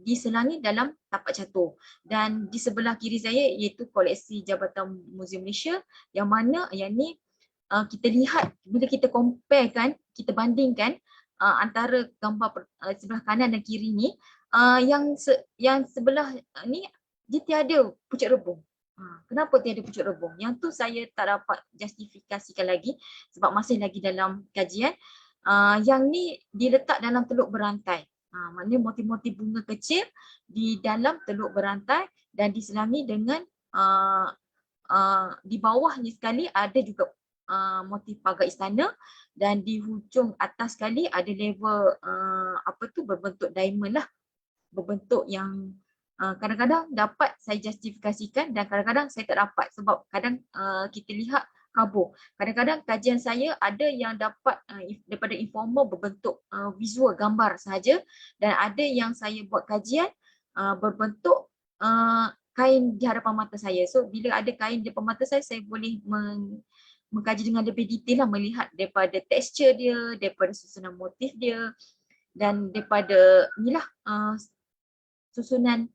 diselangi dalam tapak catur. Dan di sebelah kiri saya iaitu koleksi Jabatan Muzium Malaysia, yang mana yang ni kita lihat bila kita comparekan, kita bandingkan antara gambar sebelah kanan dan kiri ni, yang sebelah ni dia tiada pucuk rebung. Kenapa tiada pucuk rebung? Yang tu saya tak dapat justifikasikan lagi sebab masih lagi dalam kajian. Yang ni diletak dalam teluk berantai. Maknanya motif-motif bunga kecil di dalam teluk berantai dan diselangi dengan di bawahnya sekali ada juga motif pagar istana, dan di hujung atas sekali ada level berbentuk diamond lah, berbentuk yang kadang-kadang dapat saya justifikasikan dan kadang-kadang saya tak dapat sebab kadang kita lihat kabur. Kadang-kadang kajian saya ada yang dapat daripada informal berbentuk visual gambar sahaja, dan ada yang saya buat kajian berbentuk kain di hadapan mata saya. So bila ada kain di hadapan mata saya boleh mengkaji dengan lebih detail lah, melihat daripada tekstur dia, daripada susunan motif dia, dan daripada inilah susunan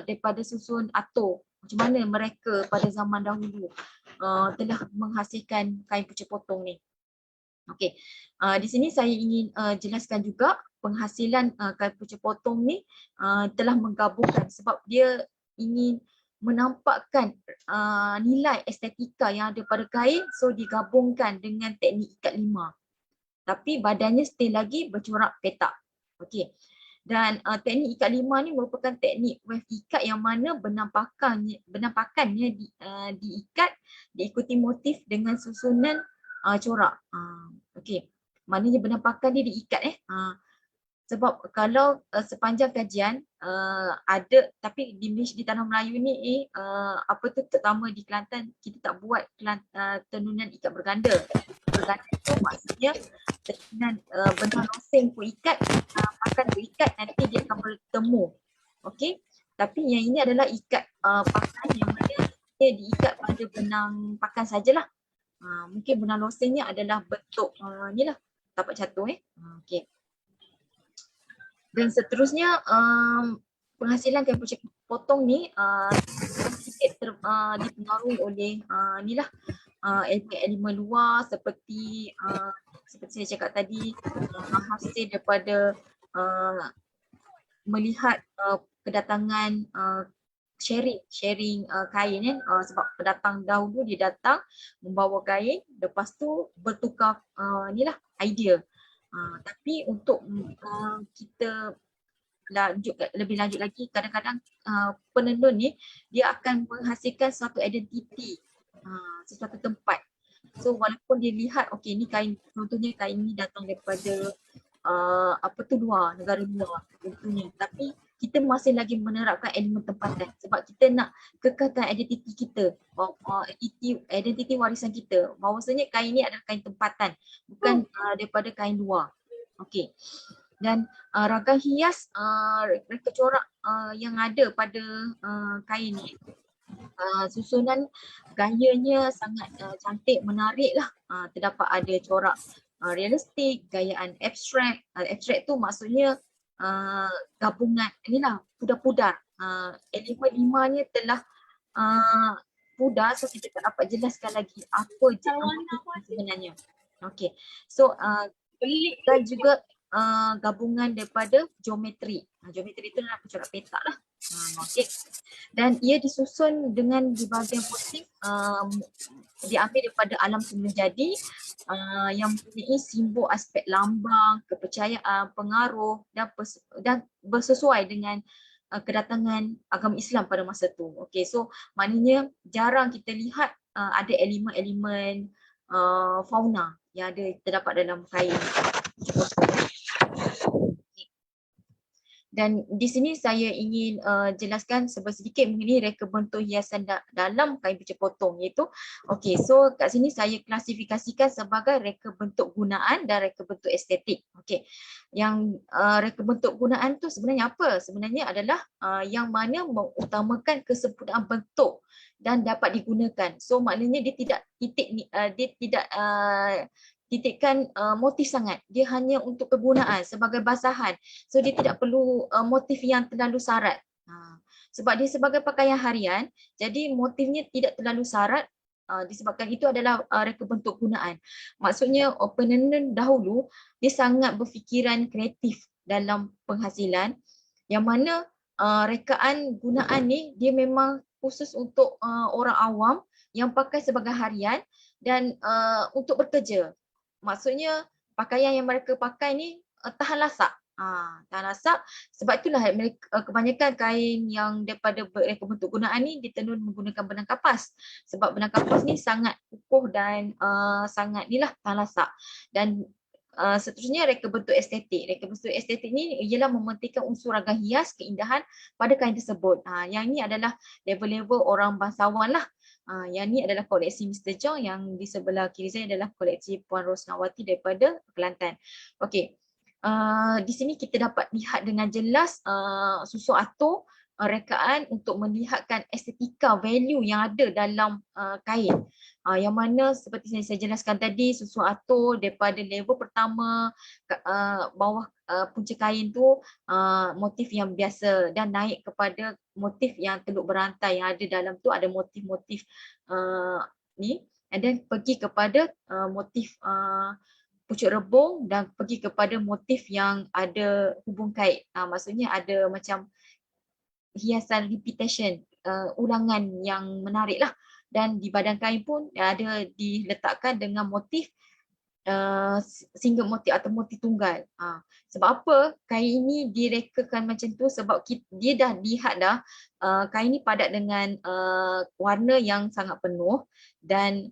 daripada susun atur, macam mana mereka pada zaman dahulu telah menghasilkan kain pucuk potong ni. Okey, di sini saya ingin jelaskan juga penghasilan kain pucuk potong ni telah menggabungkan sebab dia ingin menampakkan nilai estetika yang ada pada kain, so digabungkan dengan teknik ikat lima. Tapi badannya still lagi bercorak petak. Okey. Dan teknik ikat lima ni merupakan teknik wave ikat yang mana benampakannya diikat diikuti motif dengan susunan corak. Okey. Maknanya benampakan dia diikat sebab kalau sepanjang kajian ada, tapi di Tanah Melayu ni terutama di Kelantan kita tak buat tenunan ikat berganda. Berganda tu maksudnya tenunan benang loseng pun ikat, pakan pun ikat, nanti dia akan bertemu. Okey. Tapi yang ini adalah ikat pakan yang mana dia diikat pada benang pakan sajalah. Mungkin benang losengnya adalah bentuk ni lah, tapak catur okey. Dan seterusnya penghasilan kain pucuk potong ni sedikit dipengaruhi oleh elemen luar seperti saya cakap tadi, hasil daripada melihat kedatangan sharing kain sebab pendatang dahulu dia datang membawa kain, lepas tu bertukar idea. Tapi untuk kita lebih lanjut lagi, kadang-kadang penenun ni dia akan menghasilkan suatu identiti sesuatu tempat. So walaupun dia lihat okey ni kain, contohnya kain ni datang daripada luar, negara luar contohnya, tapi kita masih lagi menerapkan elemen tempatan sebab kita nak kekalkan identiti kita, identiti warisan kita, bahawasanya kain ni adalah kain tempatan, bukan daripada kain luar. Okey. Dan ragam hias reka corak yang ada pada kain ni, susunan gayanya sangat cantik, menarik lah. Terdapat ada corak realistik, gayaan abstrak. Abstrak tu maksudnya gabungan inilah pudar-pudar. Elemen limanya telah pudar, so kita tak dapat jelaskan lagi apa je sebenarnya. Okey. So dan juga gabungan daripada geometri. Geometri itu adalah corak petak lah. Okay. Dan ia disusun dengan di bahagian motif diambil daripada alam semula jadi yang mempunyai simbol aspek lambang, kepercayaan, pengaruh dan bersesuai dengan kedatangan agama Islam pada masa tu. Okay, so maknanya jarang kita lihat ada elemen-elemen fauna yang ada terdapat dalam kain. Dan di sini saya ingin jelaskan sedikit mengenai reka bentuk hiasan dalam kain picit potong, iaitu okey, so kat sini saya klasifikasikan sebagai reka bentuk gunaan dan reka bentuk estetik. Okey. Yang reka bentuk gunaan tu sebenarnya apa? Sebenarnya adalah yang mana mengutamakan kesempurnaan bentuk dan dapat digunakan. So maknanya dia tidak titikkan motif sangat. Dia hanya untuk kegunaan sebagai basahan. So dia tidak perlu motif yang terlalu syarat. Sebab dia sebagai pakaian harian, jadi motifnya tidak terlalu syarat. Disebabkan itu adalah reka bentuk gunaan. Maksudnya penenun dahulu dia sangat berfikiran kreatif dalam penghasilan, yang mana rekaan gunaan ni dia memang khusus untuk orang awam yang pakai sebagai harian dan untuk bekerja. Maksudnya pakaian yang mereka pakai ni tahan lasak. Tahan lasak, sebab itulah mereka, kebanyakan kain yang daripada reka bentuk gunaan ni ditenun menggunakan benang kapas. Sebab benang kapas ni sangat kukuh dan sangat ni lah tahan lasak. Dan seterusnya reka bentuk estetik. Reka bentuk estetik ni ialah mementingkan unsur ragam hias, keindahan pada kain tersebut. Yang ini adalah level-level orang bangsawan lah. Yang ni adalah koleksi Mr. Chong, yang di sebelah kiri saya adalah koleksi Puan Rosnawati daripada Kelantan. Okey. Di sini kita dapat lihat dengan jelas susu atur rekaan untuk melihatkan estetika value yang ada dalam kain. Yang mana seperti saya jelaskan tadi, susu atur daripada level pertama bawah punca kain tu motif yang biasa dan naik kepada motif yang teluk berantai yang ada dalam tu ada motif-motif ni, and then pergi kepada motif pucuk rebung dan pergi kepada motif yang ada hubung kait. Maksudnya ada macam hiasan repetition, ulangan yang menarik lah. Dan di badan kain pun ada diletakkan dengan motif single motif atau motif tunggal. Sebab apa kain ini direkakan macam tu? Sebab dia dah lihat dah kain ni padat dengan warna yang sangat penuh dan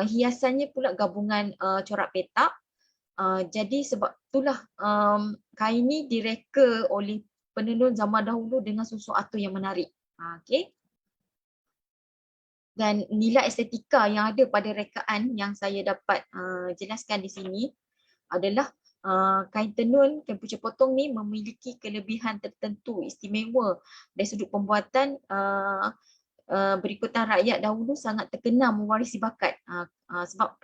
hiasannya pula gabungan corak petak. Jadi sebab itulah kain ni direka oleh penenun zaman dahulu dengan susu atur yang menarik. Okey. Dan nilai estetika yang ada pada rekaan yang saya dapat jelaskan di sini adalah kain tenun, kain pucuk potong ni memiliki kelebihan tertentu istimewa dari sudut pembuatan. Berikutan rakyat dahulu sangat terkenal mewarisi bakat sebab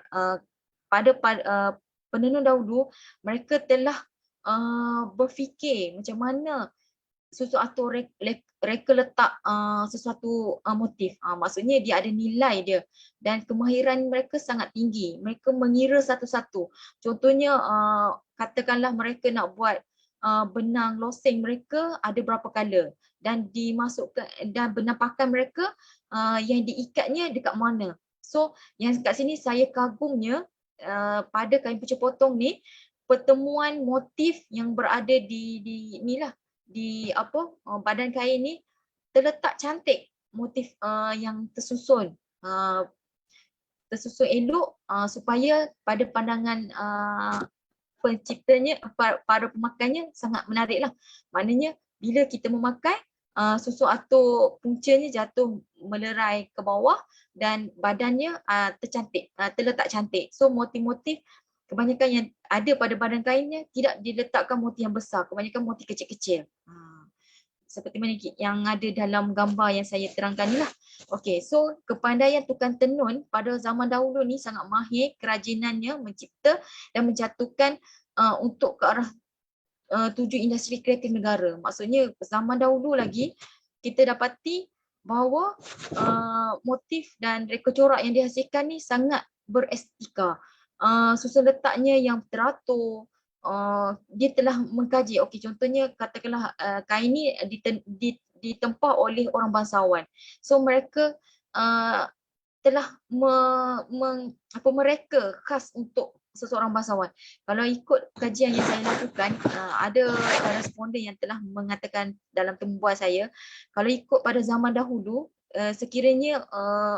pada penenun dahulu mereka telah berfikir macam mana susu atur reka letak sesuatu motif. Maksudnya dia ada nilai dia dan kemahiran mereka sangat tinggi. Mereka mengira satu-satu. Contohnya katakanlah mereka nak buat benang loseng mereka ada berapa color dan dimasukkan dan benang pakan mereka yang diikatnya dekat mana. So yang kat sini saya kagumnya pada kain pucuk potong ni, pertemuan motif yang berada di inilah di badan kain ni terletak cantik, motif yang tersusun elok supaya pada pandangan penciptanya, para pemakainya sangat menarik lah. Maknanya bila kita memakai susu atur puncanya jatuh melerai ke bawah dan badannya terletak cantik. So motif-motif kebanyakan yang ada pada badan kainnya tidak diletakkan motif yang besar, kebanyakan motif kecil-kecil. Seperti mana yang ada dalam gambar yang saya terangkan ni lah. Okey, so kepandaian tukang tenun pada zaman dahulu ni sangat mahir, kerajinannya mencipta dan menjatuhkan untuk ke arah tuju industri kreatif negara. Maksudnya zaman dahulu lagi kita dapati bahawa motif dan reka corak yang dihasilkan ni sangat berestetika. Susun letaknya yang teratur, dia telah mengkaji. Okey, contohnya katakanlah kain ni ditempah oleh orang bangsawan. So mereka telah mereka khas untuk seseorang bangsawan. Kalau ikut kajian yang saya lakukan, ada responden yang telah mengatakan dalam tembuan saya, kalau ikut pada zaman dahulu, sekiranya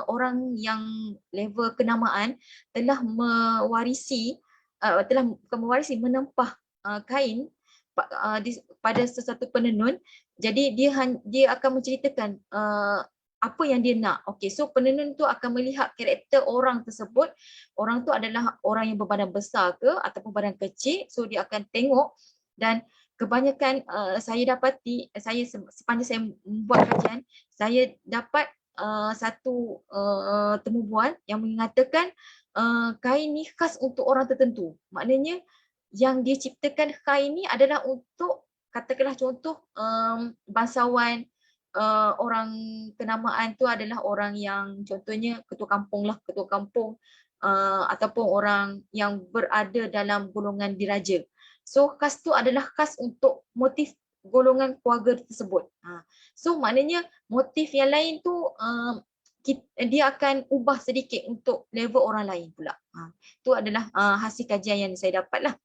orang yang level kenamaan telah mewarisi, menempah kain pada sesuatu penenun. Jadi dia akan menceritakan apa yang dia nak. Okey, so penenun tu akan melihat karakter orang tersebut. Orang tu adalah orang yang berbadan besar ke ataupun badan kecil. So dia akan tengok, dan kebanyakan saya dapati, sepanjang saya membuat kajian, saya dapat satu temu bual yang mengatakan kain ni khas untuk orang tertentu. Maknanya yang dia ciptakan kain ni adalah untuk, katakanlah contoh, bangsawan, orang kenamaan tu adalah orang yang contohnya ketua kampung lah, ketua kampung, ataupun orang yang berada dalam golongan diraja. So khas tu adalah khas untuk motif golongan keluarga tersebut. So maknanya motif yang lain tu dia akan ubah sedikit untuk level orang lain pula. Itu adalah hasil kajian yang saya dapat lah.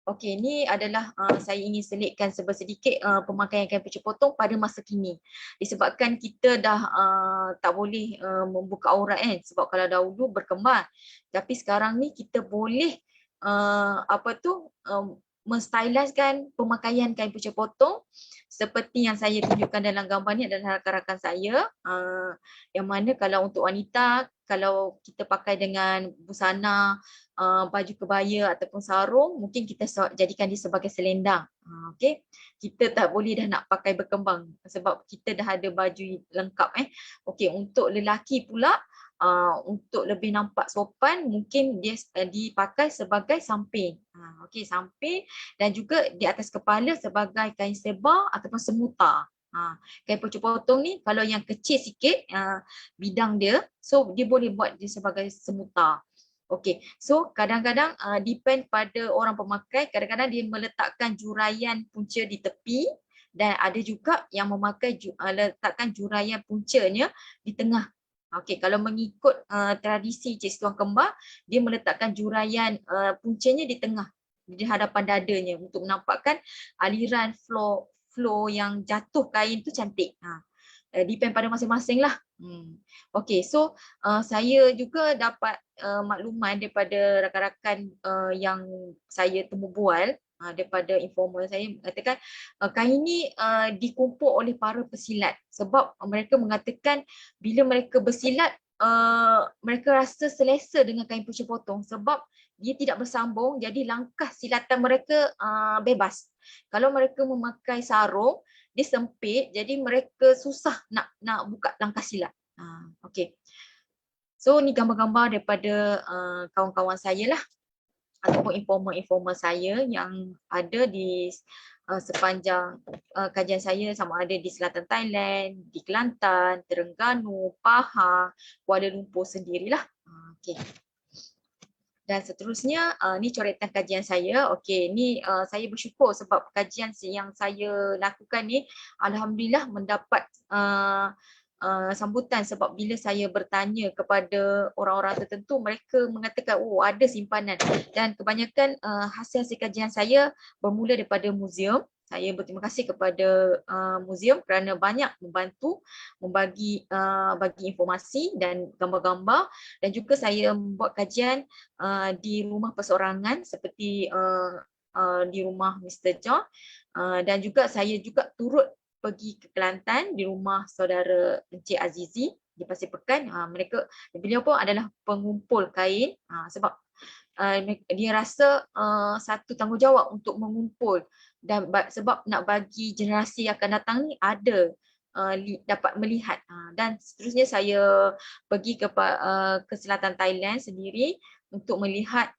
Okey, ni adalah saya ingin selitkan sedikit pemakaian kain pucuk potong pada masa kini. Disebabkan kita dah tak boleh membuka aurat kan, sebab kalau dahulu berkembar. Tapi sekarang ni kita boleh menstyliskan pemakaian kain pucuk potong seperti yang saya tunjukkan dalam gambar ni adalah rakan-rakan saya, yang mana kalau untuk wanita, kalau kita pakai dengan busana, baju kebaya ataupun sarung, mungkin kita jadikan dia sebagai selendang. Okey, kita tak boleh dah nak pakai berkembang sebab kita dah ada baju lengkap. Okey, untuk lelaki pula, untuk lebih nampak sopan, mungkin dia dipakai sebagai samping. Okey, samping, dan juga di atas kepala sebagai kain sebar ataupun semutar. Kain pucuk potong ni kalau yang kecil sikit bidang dia, so dia boleh buat dia sebagai semutar. Okey, so kadang-kadang depend pada orang pemakai, kadang-kadang dia meletakkan juraian punca di tepi, dan ada juga yang memakai letakkan juraian puncanya di tengah. Okey, kalau mengikut tradisi Cik Situang Kembar, dia meletakkan juraian puncanya di tengah, di hadapan dadanya untuk menampakkan aliran flow yang jatuh kain tu cantik. Depend pada masing-masing lah. Okey, so saya juga dapat makluman daripada rakan-rakan yang saya temu bual, daripada informal saya mengatakan kain ni dikumpul oleh para pesilat, sebab mereka mengatakan bila mereka bersilat mereka rasa selesa dengan kain pucuk potong sebab dia tidak bersambung, jadi langkah silatan mereka bebas. Kalau mereka memakai sarung, dia sempit, jadi mereka susah nak buka langkah silat. Okey. So ni gambar-gambar daripada kawan-kawan saya lah, ataupun informal-informal saya yang ada di sepanjang kajian saya, sama ada di selatan Thailand, di Kelantan, Terengganu, Pahang, Kuala Lumpur sendirilah. Okey. Dan seterusnya, ni coretan kajian saya. Okey, ni saya bersyukur sebab kajian yang saya lakukan ni alhamdulillah mendapat sambutan, sebab bila saya bertanya kepada orang-orang tertentu, mereka mengatakan oh ada simpanan, dan kebanyakan hasil-hasil kajian saya bermula daripada muzium. Saya berterima kasih kepada muzium kerana banyak membantu bagi informasi dan gambar-gambar, dan juga saya membuat kajian di rumah perseorangan seperti di rumah Mr. John, dan juga saya juga turut pergi ke Kelantan di rumah saudara Encik Azizi di Pasir Pekan. Beliau pun adalah pengumpul kain, sebab dia rasa satu tanggungjawab untuk mengumpul, dan sebab nak bagi generasi yang akan datang ni ada dapat melihat. Dan seterusnya saya pergi ke selatan Thailand sendiri untuk melihat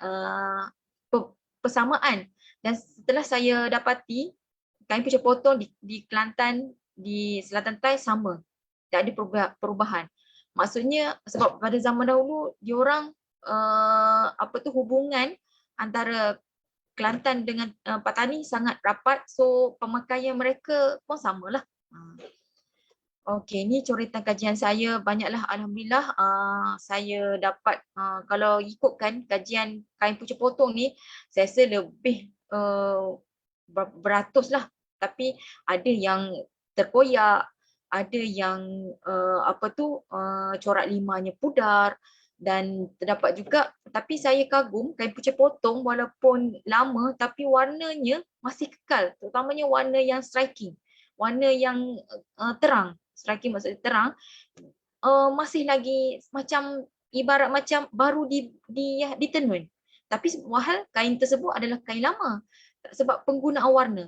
persamaan, dan setelah saya dapati kain pucuk potong di Kelantan, di selatan Thai sama, tak ada perubahan. Maksudnya sebab pada zaman dahulu diorang hubungan antara Kelantan dengan Patani sangat rapat, so pemakaian mereka pun samalah. Okey, ni coretan kajian saya. Banyaklah alhamdulillah saya dapat, kalau ikutkan kajian kain pucuk potong ni, saya rasa lebih beratus lah. Tapi ada yang terkoyak, ada yang corak limanya pudar, Dan terdapat juga, tapi saya kagum kain pucuk potong walaupun lama tapi warnanya masih kekal, terutamanya warna yang striking, warna yang terang, striking maksudnya terang, masih lagi macam ibarat macam baru ditenun. Tapi wahal kain tersebut adalah kain lama sebab penggunaan warna.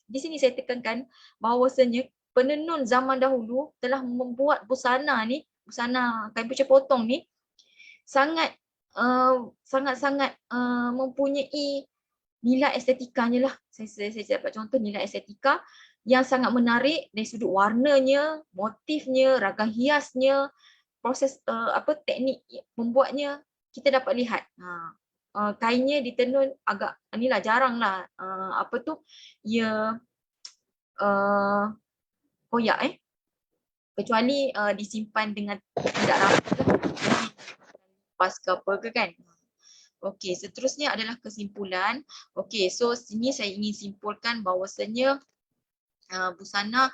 Di sini saya tekankan bahawasanya penenun zaman dahulu telah membuat busana ni, busana kain pucuk potong ni sangat sangat-sangat mempunyai nilai estetikanya lah. Saya dapat contoh nilai estetika yang sangat menarik dari sudut warnanya, motifnya, ragam hiasnya, proses teknik membuatnya kita dapat lihat. Kainnya ditenun agak inilah jarang lah ia koyak kecuali disimpan dengan tidak rapat lah. Pas ke apa ke kan. Okey, seterusnya adalah kesimpulan. Okey, so sini saya ingin simpulkan bahawasanya busana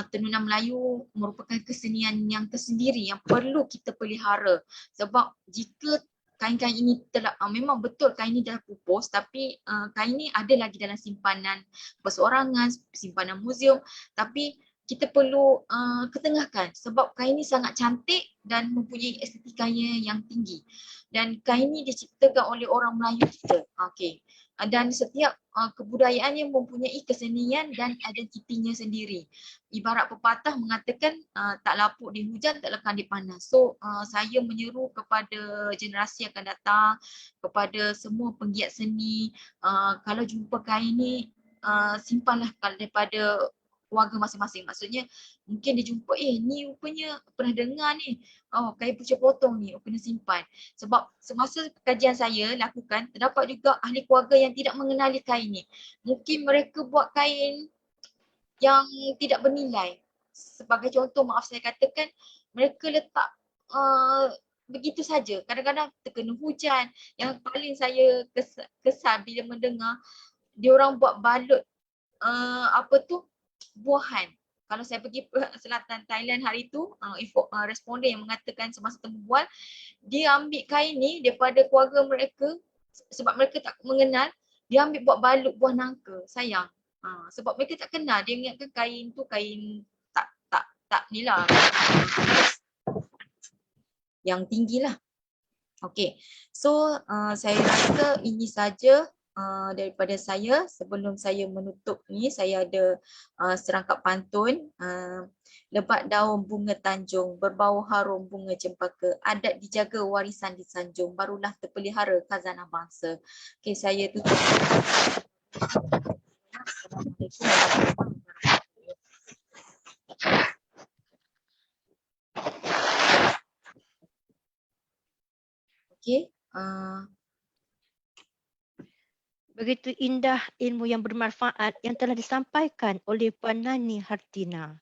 tenunan Melayu merupakan kesenian yang tersendiri yang perlu kita pelihara. Sebab jika kain-kain ini telah memang betul kain ini dah pupus, tapi kain ini ada lagi dalam simpanan perseorangan, simpanan muzium, tapi kita perlu ketengahkan sebab kain ini sangat cantik dan mempunyai estetikanya yang tinggi. Dan kain ini diciptakan oleh orang Melayu kita. Okey. Dan setiap kebudayaan yang mempunyai kesenian dan identitinya sendiri. Ibarat pepatah mengatakan tak lapuk di hujan, tak lekang di panas. So saya menyeru kepada generasi yang akan datang, kepada semua penggiat seni, kalau jumpa kain ni simpanlah daripada keluarga masing-masing. Maksudnya mungkin dia jumpa, ni rupanya pernah dengar ni, kain pucuk potong ni, kena simpan. Sebab semasa kajian saya lakukan, terdapat juga ahli keluarga yang tidak mengenali kain ni. Mungkin mereka buat kain yang tidak bernilai. Sebagai contoh, maaf saya katakan, mereka letak begitu saja. Kadang-kadang terkena hujan. Yang paling saya kesal bila mendengar, diorang buat balut buahan. Kalau saya pergi selatan Thailand hari itu, responden yang mengatakan semasa temu bual, dia ambil kain ni daripada keluarga mereka sebab mereka tak mengenal, dia ambil buat balut buah nangka. Sayang. Sebab mereka tak kenal, dia ingatkan kain tu kain tak ni lah, yang tinggi lah. Okey, so saya rasa ini saja daripada saya. Sebelum saya menutup ni, saya ada serangkap pantun. Lebat daun bunga Tanjung, berbau harum bunga cempaka, adat dijaga warisan disanjung, barulah terpelihara khazanah bangsa. Okey, saya tutup. Assalamualaikum. Okey. Begitu indah ilmu yang bermanfaat yang telah disampaikan oleh Puan Nani Hartina.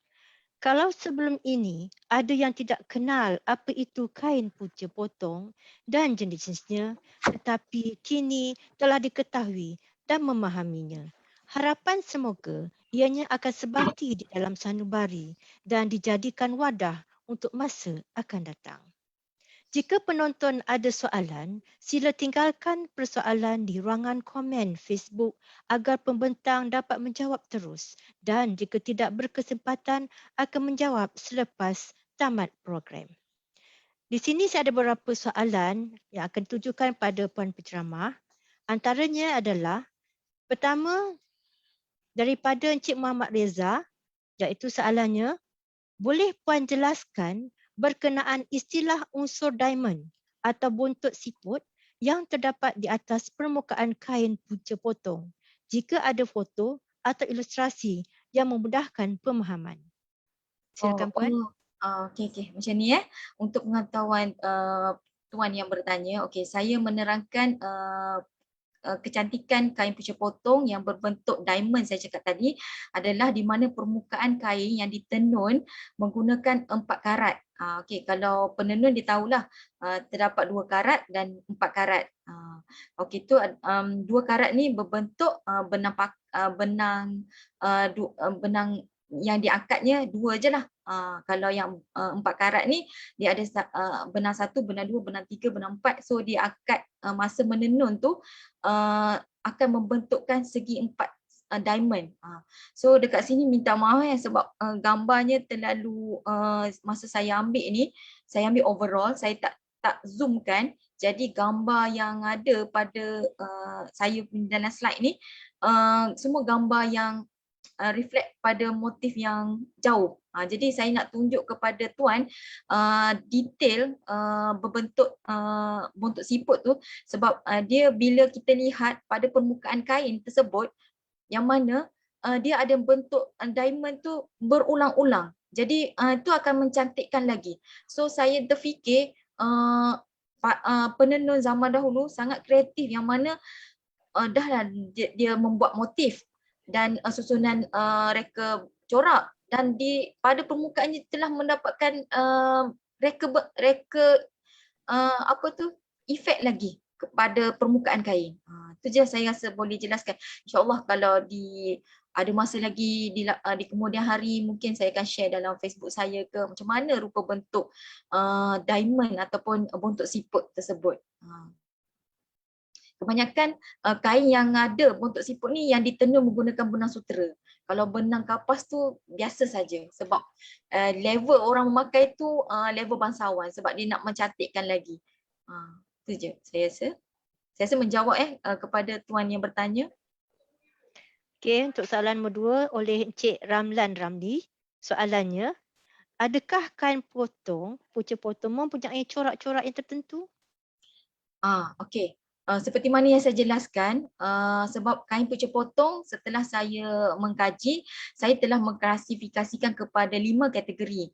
Kalau sebelum ini ada yang tidak kenal apa itu kain pucuk potong dan jenis-jenisnya, tetapi kini telah diketahui dan memahaminya. Harapan semoga ianya akan sebati di dalam sanubari dan dijadikan wadah untuk masa akan datang. Jika penonton ada soalan, sila tinggalkan persoalan di ruangan komen Facebook agar pembentang dapat menjawab terus dan jika tidak berkesempatan akan menjawab selepas tamat program. Di sini saya ada beberapa soalan yang akan ditujukan pada Puan Penceramah. Antaranya adalah pertama daripada Encik Muhammad Reza, iaitu soalannya, boleh Puan jelaskan berkenaan istilah unsur diamond atau buntut siput yang terdapat di atas permukaan kain pucuk potong jika ada foto atau ilustrasi yang memudahkan pemahaman. Silakan Puan. Okey. Macam ni untuk pengetahuan tuan yang bertanya, okey, saya menerangkan kecantikan kain pucuk potong yang berbentuk diamond saya cakap tadi adalah di mana permukaan kain yang ditenun menggunakan 4 karat. Okey, kalau penenun dia tahulah terdapat 2 karat dan 4 karat. Okey, tu 2 karat ni berbentuk benang yang diangkatnya 2 je lah. Kalau yang 4 karat ni dia ada benang 1, benang 2, benang 3, benang 4. So dia akad masa menenun tu akan membentukkan segi 4 diamond. So dekat sini minta maaf sebab gambarnya terlalu masa saya ambil ni, saya ambil overall, saya tak zoomkan. Jadi gambar yang ada pada saya dalam slide ni semua gambar yang reflect pada motif yang jauh. Jadi saya nak tunjuk kepada tuan detail berbentuk bentuk siput tu sebab dia bila kita lihat pada permukaan kain tersebut yang mana dia ada bentuk diamond tu berulang-ulang. Jadi itu akan mencantikkan lagi. So saya terfikir penenun zaman dahulu sangat kreatif yang mana dah dia membuat motif dan susunan reka corak dan pada permukaannya telah mendapatkan reka apa tu efek lagi kepada permukaan kain. Itu je saya rasa boleh jelaskan. InsyaAllah kalau ada masa lagi di kemudian hari mungkin saya akan share dalam Facebook saya ke macam mana rupa bentuk diamond ataupun bentuk siput tersebut. Kebanyakan kain yang ada bentuk siput ni yang ditenun menggunakan benang sutera. Kalau benang kapas tu biasa saja sebab level orang memakai tu level bangsawan sebab dia nak mencantikkan lagi. Itu je saya rasa. Saya rasa menjawab kepada tuan yang bertanya. Okey, untuk soalan nombor 2 oleh Encik Ramlan Ramli. Soalannya, adakah kain potong, punca potong mempunyai corak-corak yang tertentu? Okey. Seperti mana yang saya jelaskan, sebab kain punca potong setelah saya mengkaji, saya telah mengklasifikasikan kepada 5 kategori.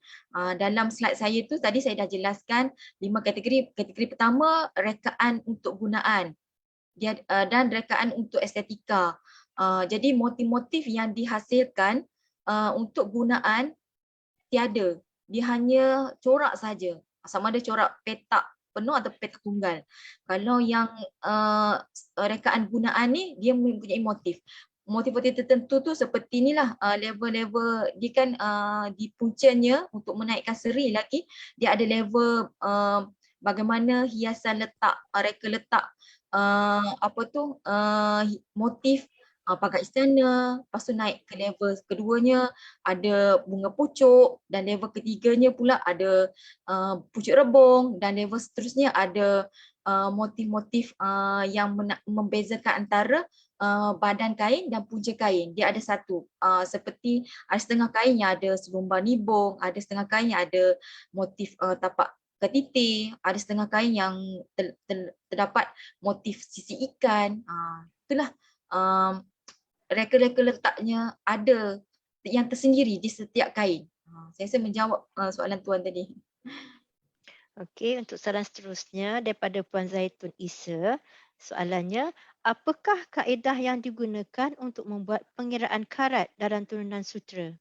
Dalam slide saya tu tadi saya dah jelaskan 5 kategori. Kategori pertama rekaan untuk gunaan dan rekaan untuk estetika. Jadi motif-motif yang dihasilkan untuk gunaan tiada. Dia hanya corak saja. Sama ada corak petak penuh atau petak tunggal. Kalau yang rekaan gunaan ni dia mempunyai motif. Motif-motif tertentu tu seperti inilah level-level dia kan di puncanya untuk menaikkan seri lagi dia ada level bagaimana hiasan letak, reka letak motif pagar istana, lepas tu naik ke level keduanya ada bunga pucuk dan level ketiganya pula ada pucuk rebung dan level seterusnya ada motif-motif yang membezakan antara badan kain dan punca kain. Dia ada satu seperti ada setengah kain yang ada selumbar nibung, ada setengah kain yang ada motif tapak ketitir, ada setengah kain yang terdapat motif sisi ikan. Itulah reka-reka letaknya ada yang tersendiri di setiap kain. Saya rasa menjawab soalan tuan tadi. Okey, untuk soalan seterusnya daripada Puan Zaitun Isa. Soalannya, apakah kaedah yang digunakan untuk membuat pengiraan karat dalam tenunan sutera?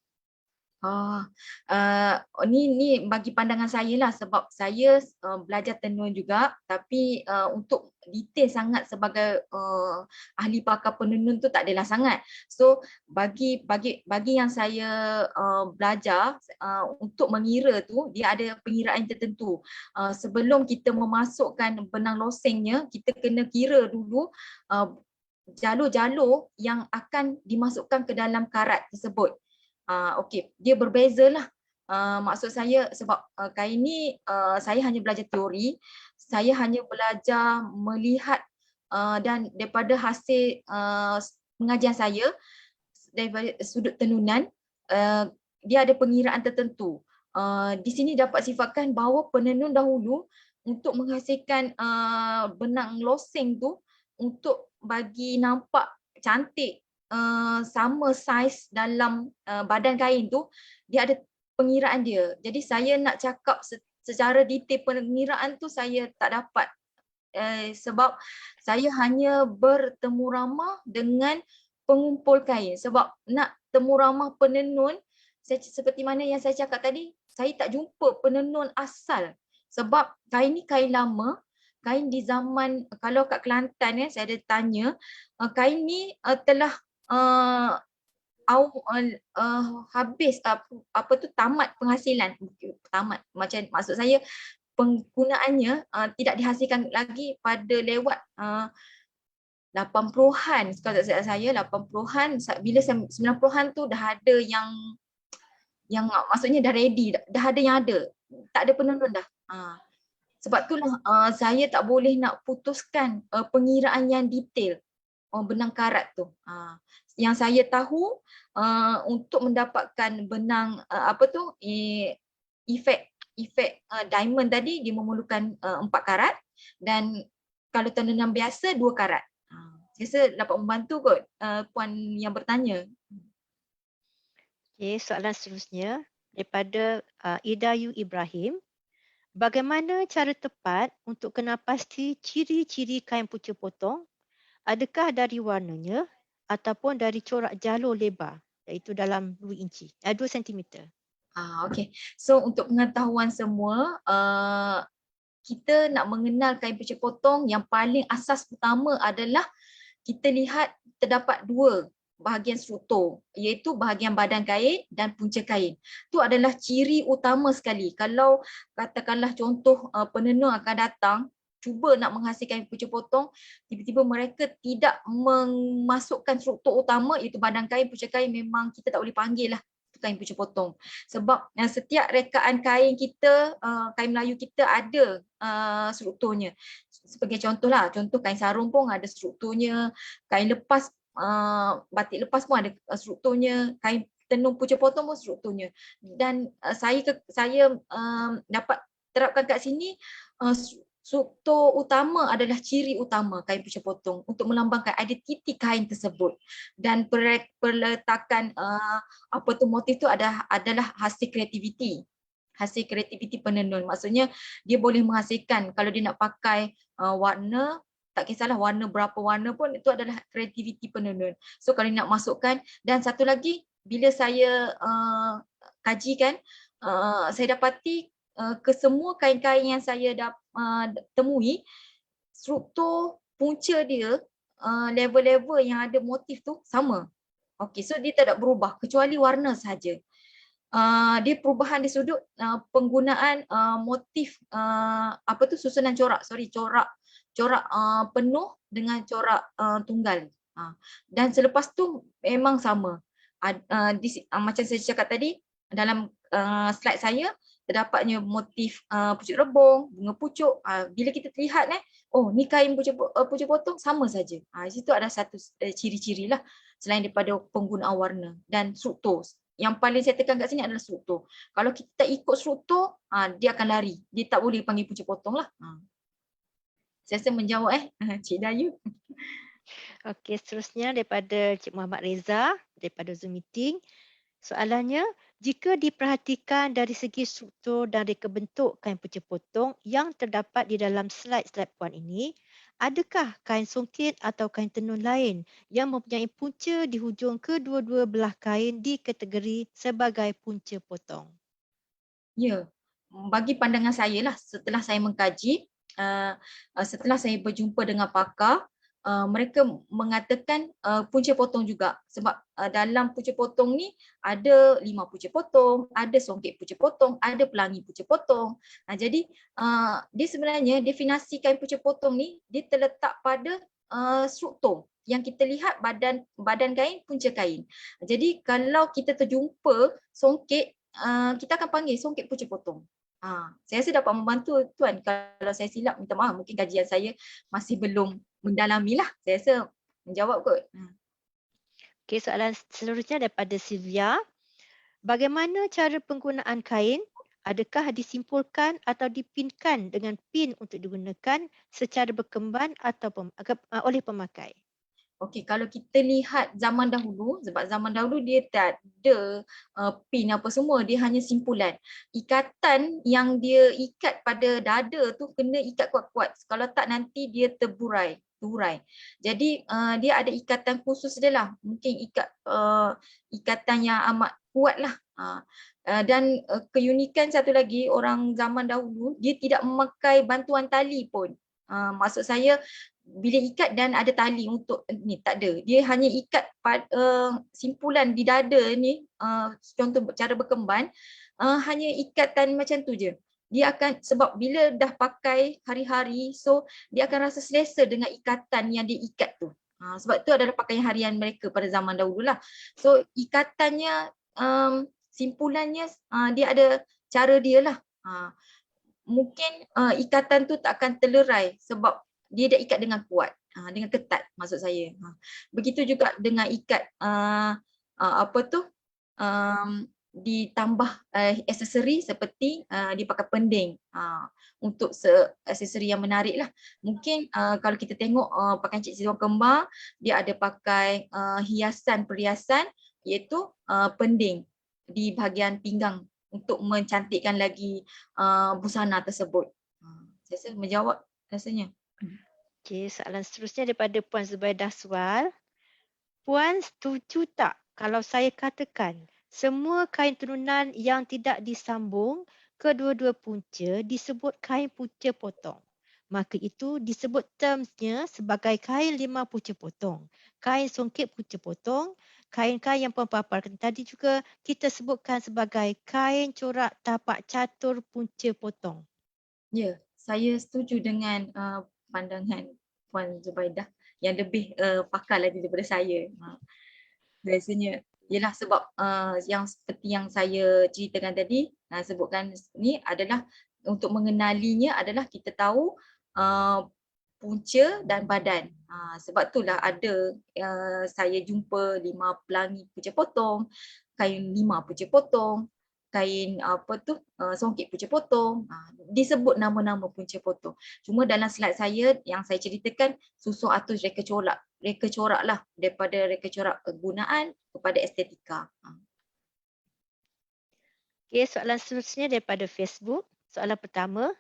Ni bagi pandangan saya lah sebab saya belajar tenun juga tapi untuk detail sangat sebagai ahli pakar penenun tu tak adalah sangat. So bagi yang saya belajar untuk mengira tu dia ada pengiraan tertentu. Sebelum kita memasukkan benang losengnya kita kena kira dulu jalur-jalur yang akan dimasukkan ke dalam karat tersebut. Okey, dia berbezalah. Maksud saya sebab kain ni saya hanya belajar teori, saya hanya belajar melihat dan daripada hasil pengajian saya daripada sudut tenunan dia ada pengiraan tertentu. Di sini dapat sifatkan bahawa penenun dahulu untuk menghasilkan benang loseng tu untuk bagi nampak cantik sama saiz dalam badan kain tu dia ada pengiraan dia. Jadi saya nak cakap secara detail pengiraan tu saya tak dapat sebab saya hanya bertemu ramah dengan pengumpul kain sebab nak temu ramah penenun seperti mana yang saya cakap tadi saya tak jumpa penenun asal sebab kain ni kain lama. Kain di zaman kalau kat Kelantan saya ada tanya kain ni telah habis apa tu tamat penghasilan. Tamat macam maksud saya penggunaannya tidak dihasilkan lagi pada lewat 80-an, kalau tak silap saya 80-an, bila 90-an tu dah ada yang maksudnya dah ready, dah ada yang ada. Tak ada penenun dah. Sebab itulah saya tak boleh nak putuskan pengiraan yang detail benang karat tu. Yang saya tahu untuk mendapatkan benang efek diamond tadi dia memerlukan 4 karat dan kalau tenunan biasa 2 karat. Saya rasa dapat membantu kot puan yang bertanya. Okey, soalan seterusnya daripada Ida Yu Ibrahim. Bagaimana cara tepat untuk kenal pasti ciri-ciri kain pucuk potong? Adakah dari warnanya ataupun dari corak jalur lebar iaitu dalam 2 inci, 2 sentimeter? Okay. So untuk pengetahuan semua, kita nak mengenal kain pucuk potong yang paling asas utama adalah kita lihat terdapat 2 bahagian struktur, iaitu bahagian badan kain dan punca kain. Itu adalah ciri utama sekali. Kalau katakanlah contoh penenun akan datang, cuba nak menghasilkan pucuk potong, tiba-tiba mereka tidak memasukkan struktur utama iaitu badan kain, punca kain, memang kita tak boleh panggil lah kain pucuk potong. Sebab setiap rekaan kain kita, kain Melayu kita ada strukturnya. Sebagai contohlah, contoh kain sarung pun ada strukturnya, kain lepas, batik lepas pun ada strukturnya, kain tenun pucuk potong pun strukturnya. Dan saya dapat terapkan kat sini, struktur utama adalah ciri utama kain pucuk potong untuk melambangkan identiti kain tersebut. Dan peletakan motif tu adalah hasil kreativiti. Hasil kreativiti penenun. Maksudnya dia boleh menghasilkan, kalau dia nak pakai warna, tak kisahlah warna berapa warna pun, itu adalah kreativiti penenun. So kalau nak masukkan, dan satu lagi bila saya kajikan, saya dapati kesemua kain-kain yang saya temui, struktur punca dia, level-level yang ada motif tu sama. Okey, so dia tak berubah kecuali warna sahaja. Dia perubahan di sudut penggunaan motif susunan corak, corak penuh dengan corak tunggal. Dan selepas tu memang sama. Macam saya cakap tadi dalam slide saya, terdapatnya motif pucuk rebung, bunga pucuk. Bila kita lihat ni kain pucuk potong sama saja. Di situ ada satu ciri-ciri lah selain daripada penggunaan warna dan struktur. Yang paling saya tekan kat sini adalah struktur. Kalau kita ikut struktur, dia akan lari. Dia tak boleh panggil pucuk potong lah. Saya rasa menjawab Cik Dayu. Okey, seterusnya daripada Cik Muhammad Reza daripada Zoom Meeting. Soalannya, jika diperhatikan dari segi struktur dan reka bentuk kain pucuk potong yang terdapat di dalam slide-slide puan ini, adakah kain songket atau kain tenun lain yang mempunyai punca di hujung kedua-dua belah kain dikategori sebagai punca potong? Ya, bagi pandangan saya lah, setelah saya mengkaji, setelah saya berjumpa dengan pakar, mereka mengatakan punca potong juga. Sebab dalam punca potong ni ada 5 punca potong, ada songket punca potong, ada pelangi punca potong. Jadi dia sebenarnya definisi kain punca potong ni dia terletak pada struktur yang kita lihat badan kain, punca kain. Jadi kalau kita terjumpa songket, kita akan panggil songket punca potong. Saya rasa dapat membantu tuan. Kalau saya silap, minta maaf, mungkin kajian saya masih belum mendalami lah. Saya rasa menjawab kot. Okey, soalan seterusnya daripada Sylvia. Bagaimana cara penggunaan kain? Adakah disimpulkan atau dipinkan dengan pin untuk digunakan secara berkemban atau oleh pemakai? Okey, kalau kita lihat zaman dahulu, sebab zaman dahulu dia tak ada pin apa semua, dia hanya simpulan. Ikatan yang dia ikat pada dada tu kena ikat kuat-kuat. Kalau tak nanti dia terurai. Jadi dia ada ikatan khusus dia lah. Mungkin ikatan yang amat kuat lah. Dan keunikan satu lagi, orang zaman dahulu dia tidak memakai bantuan tali pun. Maksud saya bila ikat dan ada tali untuk ni tak ada. Dia hanya ikat simpulan di dada ni, contoh cara berkemban, hanya ikatan macam tu je. Dia akan, sebab bila dah pakai hari-hari, so dia akan rasa selesa dengan ikatan yang dia ikat tu. Sebab tu adalah pakaian harian mereka pada zaman dahulu lah. So ikatannya, simpulannya, dia ada cara dia lah. Mungkin ikatan tu tak akan terlerai sebab dia dah ikat dengan kuat, dengan ketat maksud saya. Begitu juga dengan ikat ditambah aksesori seperti dia pakai pending untuk aksesori yang menarik lah. Mungkin kalau kita tengok pakaian Cik Siti Orang Kembar, dia ada pakai hiasan perhiasan iaitu pending di bahagian pinggang untuk mencantikkan lagi busana tersebut. Saya rasa menjawab rasanya. Okey, soalan seterusnya daripada Puan Zubaidah Sual. Puan setuju tak kalau saya katakan semua kain turunan yang tidak disambung kedua-dua punca disebut kain punca potong? Maka itu disebut termsnya sebagai kain 5 punca potong, kain songkit punca potong, kain-kain yang puan paparkan tadi juga kita sebutkan sebagai kain corak tapak catur punca potong. Ya, saya setuju dengan pandangan Puan Zubaidah yang lebih pakar lagi daripada saya. Biasanya ialah sebab yang seperti yang saya ceritakan tadi, sebutkan ni adalah untuk mengenalinya adalah kita tahu punca dan badan. Sebab itulah ada saya jumpa 5 pelangi punca potong, kain 5 punca potong, kain songkit punca potong, disebut nama-nama punca potong. Cuma dalam slide saya yang saya ceritakan susun atus reka corak lah, daripada reka corak kegunaan kepada estetika. Okey, soalan seterusnya daripada Facebook. Soalan pertama,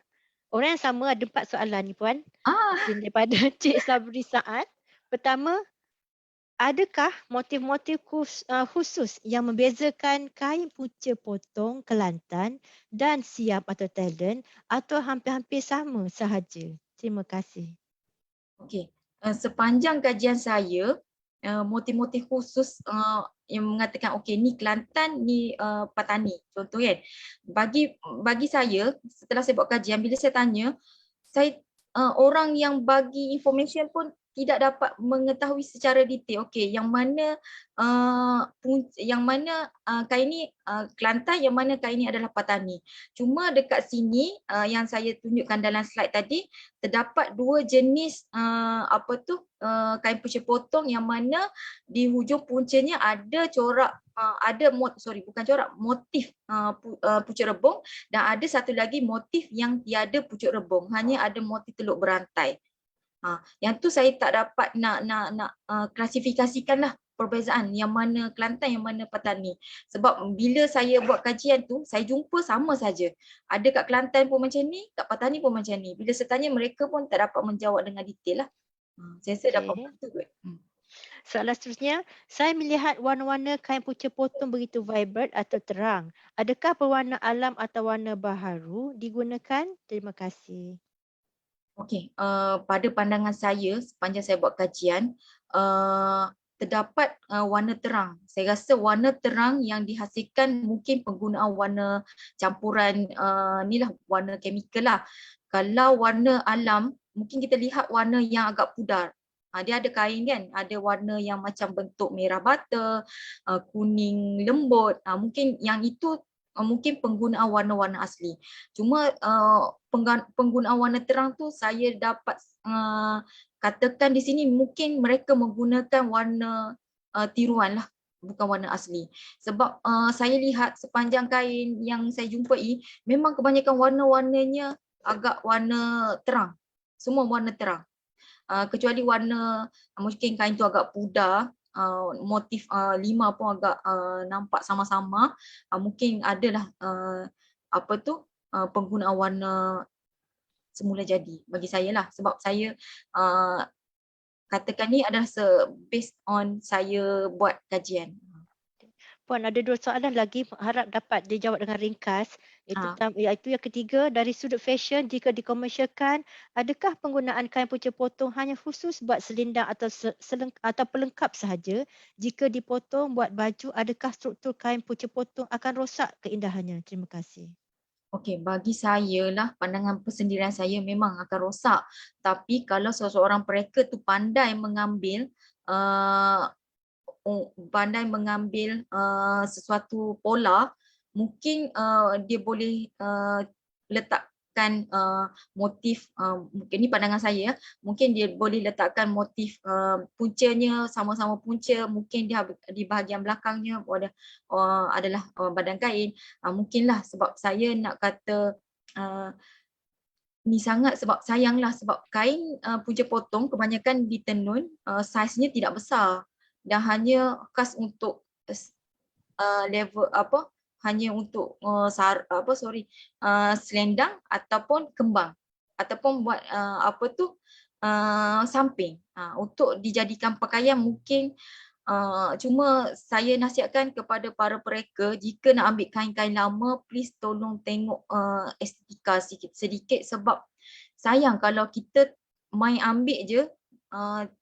orang yang sama ada 4 soalan ni Puan. Okey, daripada Cik Sabri Saad. Pertama, adakah motif-motif khusus yang membezakan kain punca potong Kelantan dan siam atau talent atau hampir-hampir sama sahaja? Terima kasih. Okey, sepanjang kajian saya, motif-motif khusus yang mengatakan okey ni Kelantan, ni Patani contoh kan. Bagi saya, setelah saya buat kajian, bila saya tanya, orang yang bagi information pun tidak dapat mengetahui secara detail okey yang mana kain ni Kelantan, yang mana kain ni adalah Patani. Cuma dekat sini yang saya tunjukkan dalam slide tadi, terdapat 2 jenis kain punca potong yang mana di hujung puncanya ada corak motif pucuk rebung, dan ada satu lagi motif yang tiada pucuk rebung, hanya ada motif teluk berantai. Yang tu saya tak dapat nak klasifikasikanlah perbezaan yang mana Kelantan, yang mana Patani. Sebab bila saya buat kajian tu, saya jumpa sama saja. Ada kat Kelantan pun macam ni, kat Patani pun macam ni. Bila saya tanya, mereka pun tak dapat menjawab dengan detail lah. Saya rasa dapat bantu kot. Soalan seterusnya, saya melihat warna-warna kain punca potong begitu vibrant atau terang. Adakah pewarna alam atau warna baharu digunakan? Terima kasih. Okey, pada pandangan saya sepanjang saya buat kajian, terdapat warna terang. Saya rasa warna terang yang dihasilkan mungkin penggunaan warna campuran warna chemical lah. Kalau warna alam, mungkin kita lihat warna yang agak pudar. Dia ada kain kan, ada warna yang macam bentuk merah bata, kuning lembut. Mungkin yang itu mungkin penggunaan warna-warna asli. Cuma penggunaan warna terang tu saya dapat katakan di sini mungkin mereka menggunakan warna tiruan lah, bukan warna asli. Sebab saya lihat sepanjang kain yang saya jumpai, memang kebanyakan warna-warnanya agak warna terang. Semua warna terang. Kecuali warna mungkin kain tu agak pudar, motif 5 pun agak nampak sama-sama, mungkin adalah penggunaan warna semula jadi bagi saya lah. Sebab saya katakan ni adalah based on saya buat kajian. Puan, ada 2 soalan lagi, harap dapat dijawab dengan ringkas. Ah, Iaitu yang ketiga, dari sudut fashion jika dikomersialkan, adakah penggunaan kain punca potong hanya khusus buat selendang atau atau pelengkap sahaja? Jika dipotong buat baju, adakah struktur kain punca potong akan rosak keindahannya? Terima kasih. okey, bagi saya lah, pandangan persendirian saya memang akan rosak. Tapi kalau seseorang mereka tu uh, pandai mengambil sesuatu pola, mungkin dia boleh letakkan motif, mungkin ni pandangan saya, mungkin dia boleh letakkan motif puncanya sama-sama punca, mungkin dia di bahagian belakangnya adalah badan kain. Mungkinlah sebab saya nak kata uh, ni sangat sebab sayanglah sebab kain punca potong kebanyakan ditenun saiznya tidak besar dan hanya khas untuk level apa hanya untuk selendang ataupun kembang ataupun buat samping untuk dijadikan pakaian mungkin. Cuma saya nasihatkan kepada para pereka, jika nak ambil kain-kain lama, please tolong tengok estetika sedikit sebab sayang kalau kita main ambil je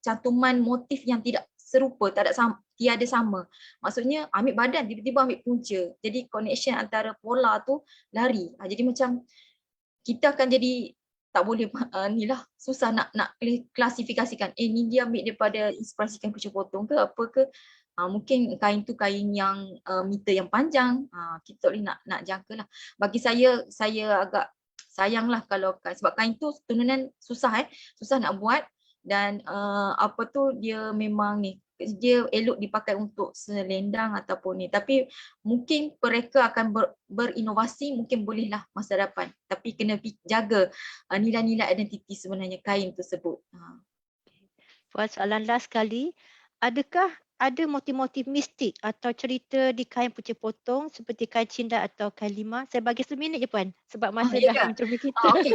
cantuman motif yang tidak serupa, tiada sama. Maksudnya ambil badan, tiba-tiba ambil punca. Jadi connection antara pola tu lari. Jadi macam kita akan jadi tak boleh ni lah susah nak klasifikasikan ni dia ambil daripada inspirasi kain punca potong ke apa ke. Mungkin kain tu kain yang meter yang panjang, kita tak boleh nak jangka lah. Bagi saya agak sayang lah kalau sebab kain tu tenunan susah nak buat dan dia memang ni dia elok dipakai untuk selendang ataupun ni. Tapi mungkin mereka akan berinovasi, mungkin bolehlah masa depan. Tapi kena jaga nilai-nilai identiti sebenarnya kain tersebut. Puan, soalan last sekali. Adakah ada motif-motif mistik atau cerita di kain punca potong seperti kain cinta atau kain lima? Saya bagi seminit je Puan sebab masa Ya dah ke? interview kita. Okey.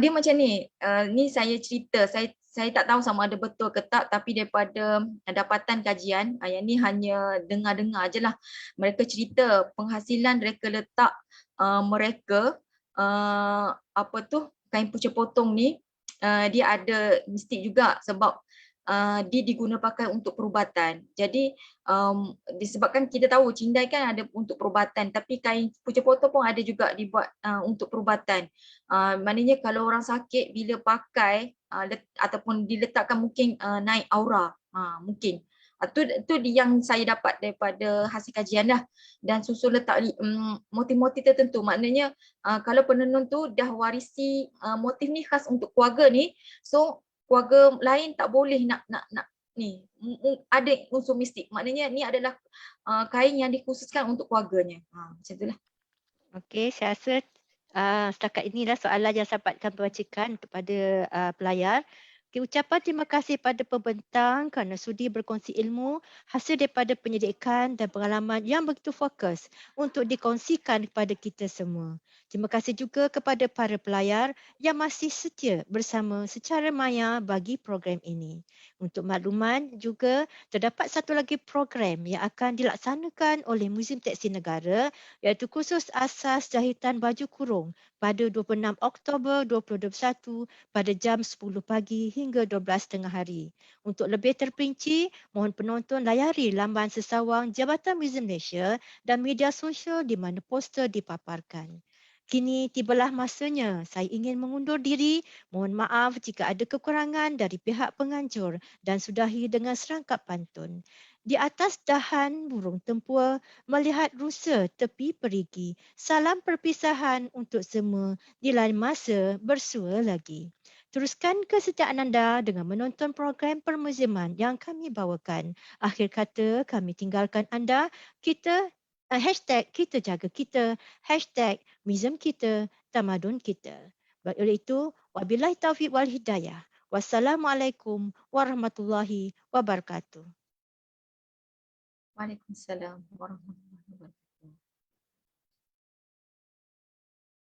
Dia macam ni, ni saya cerita, saya tak tahu sama ada betul ke tak, tapi daripada dapatan kajian, yang ni hanya dengar-dengar je lah. Mereka cerita penghasilan mereka letak mereka kain punca potong ni, dia ada mistik juga sebab dia diguna pakai untuk perubatan. Jadi disebabkan kita tahu cindai kan ada untuk perubatan, tapi kain punca potong pun ada juga dibuat untuk perubatan. Maknanya kalau orang sakit bila pakai ataupun diletakkan mungkin naik aura, mungkin. Tu yang saya dapat daripada hasil kajian lah dan susun letak motif-motif tertentu. Maknanya kalau penenun tu dah warisi motif ni khas untuk keluarga ni, so keluarga lain tak boleh nak ni ada unsur mistik. Maknanya ni adalah kain yang dikhususkan untuk keluarganya. Macam itulah. Okey, saya rasa setakat inilah soalan yang saya dapatkan bacakan kepada pelayar. Okay, ucapan terima kasih pada pembentang kerana sudi berkongsi ilmu hasil daripada penyelidikan dan pengalaman yang begitu fokus untuk dikongsikan kepada kita semua. Terima kasih juga kepada para pelayar yang masih setia bersama secara maya bagi program ini. Untuk makluman juga, terdapat satu lagi program yang akan dilaksanakan oleh Muzium Tekstil Negara iaitu kursus asas jahitan baju kurung pada 26 Oktober 2021 pada jam 10 pagi hingga 12.30 hari. Untuk lebih terperinci, mohon penonton layari laman sesawang Jabatan Muzium Malaysia dan media sosial di mana poster dipaparkan. Kini tibalah masanya saya ingin mengundur diri. Mohon maaf jika ada kekurangan dari pihak penganjur dan sudahi dengan serangkap pantun. Di atas dahan burung tempua, melihat rusa tepi perigi. Salam perpisahan untuk semua. Di lain masa bersua lagi. Teruskan kesetiaan anda dengan menonton program permuziman yang kami bawakan. Akhir kata kami tinggalkan anda. Hashtag kita jaga kita. Hashtag muzium kita, tamadun kita. Oleh itu, wabillahi taufiq wal hidayah. Wassalamualaikum warahmatullahi wabarakatuh. Waalaikumsalam warahmatullahi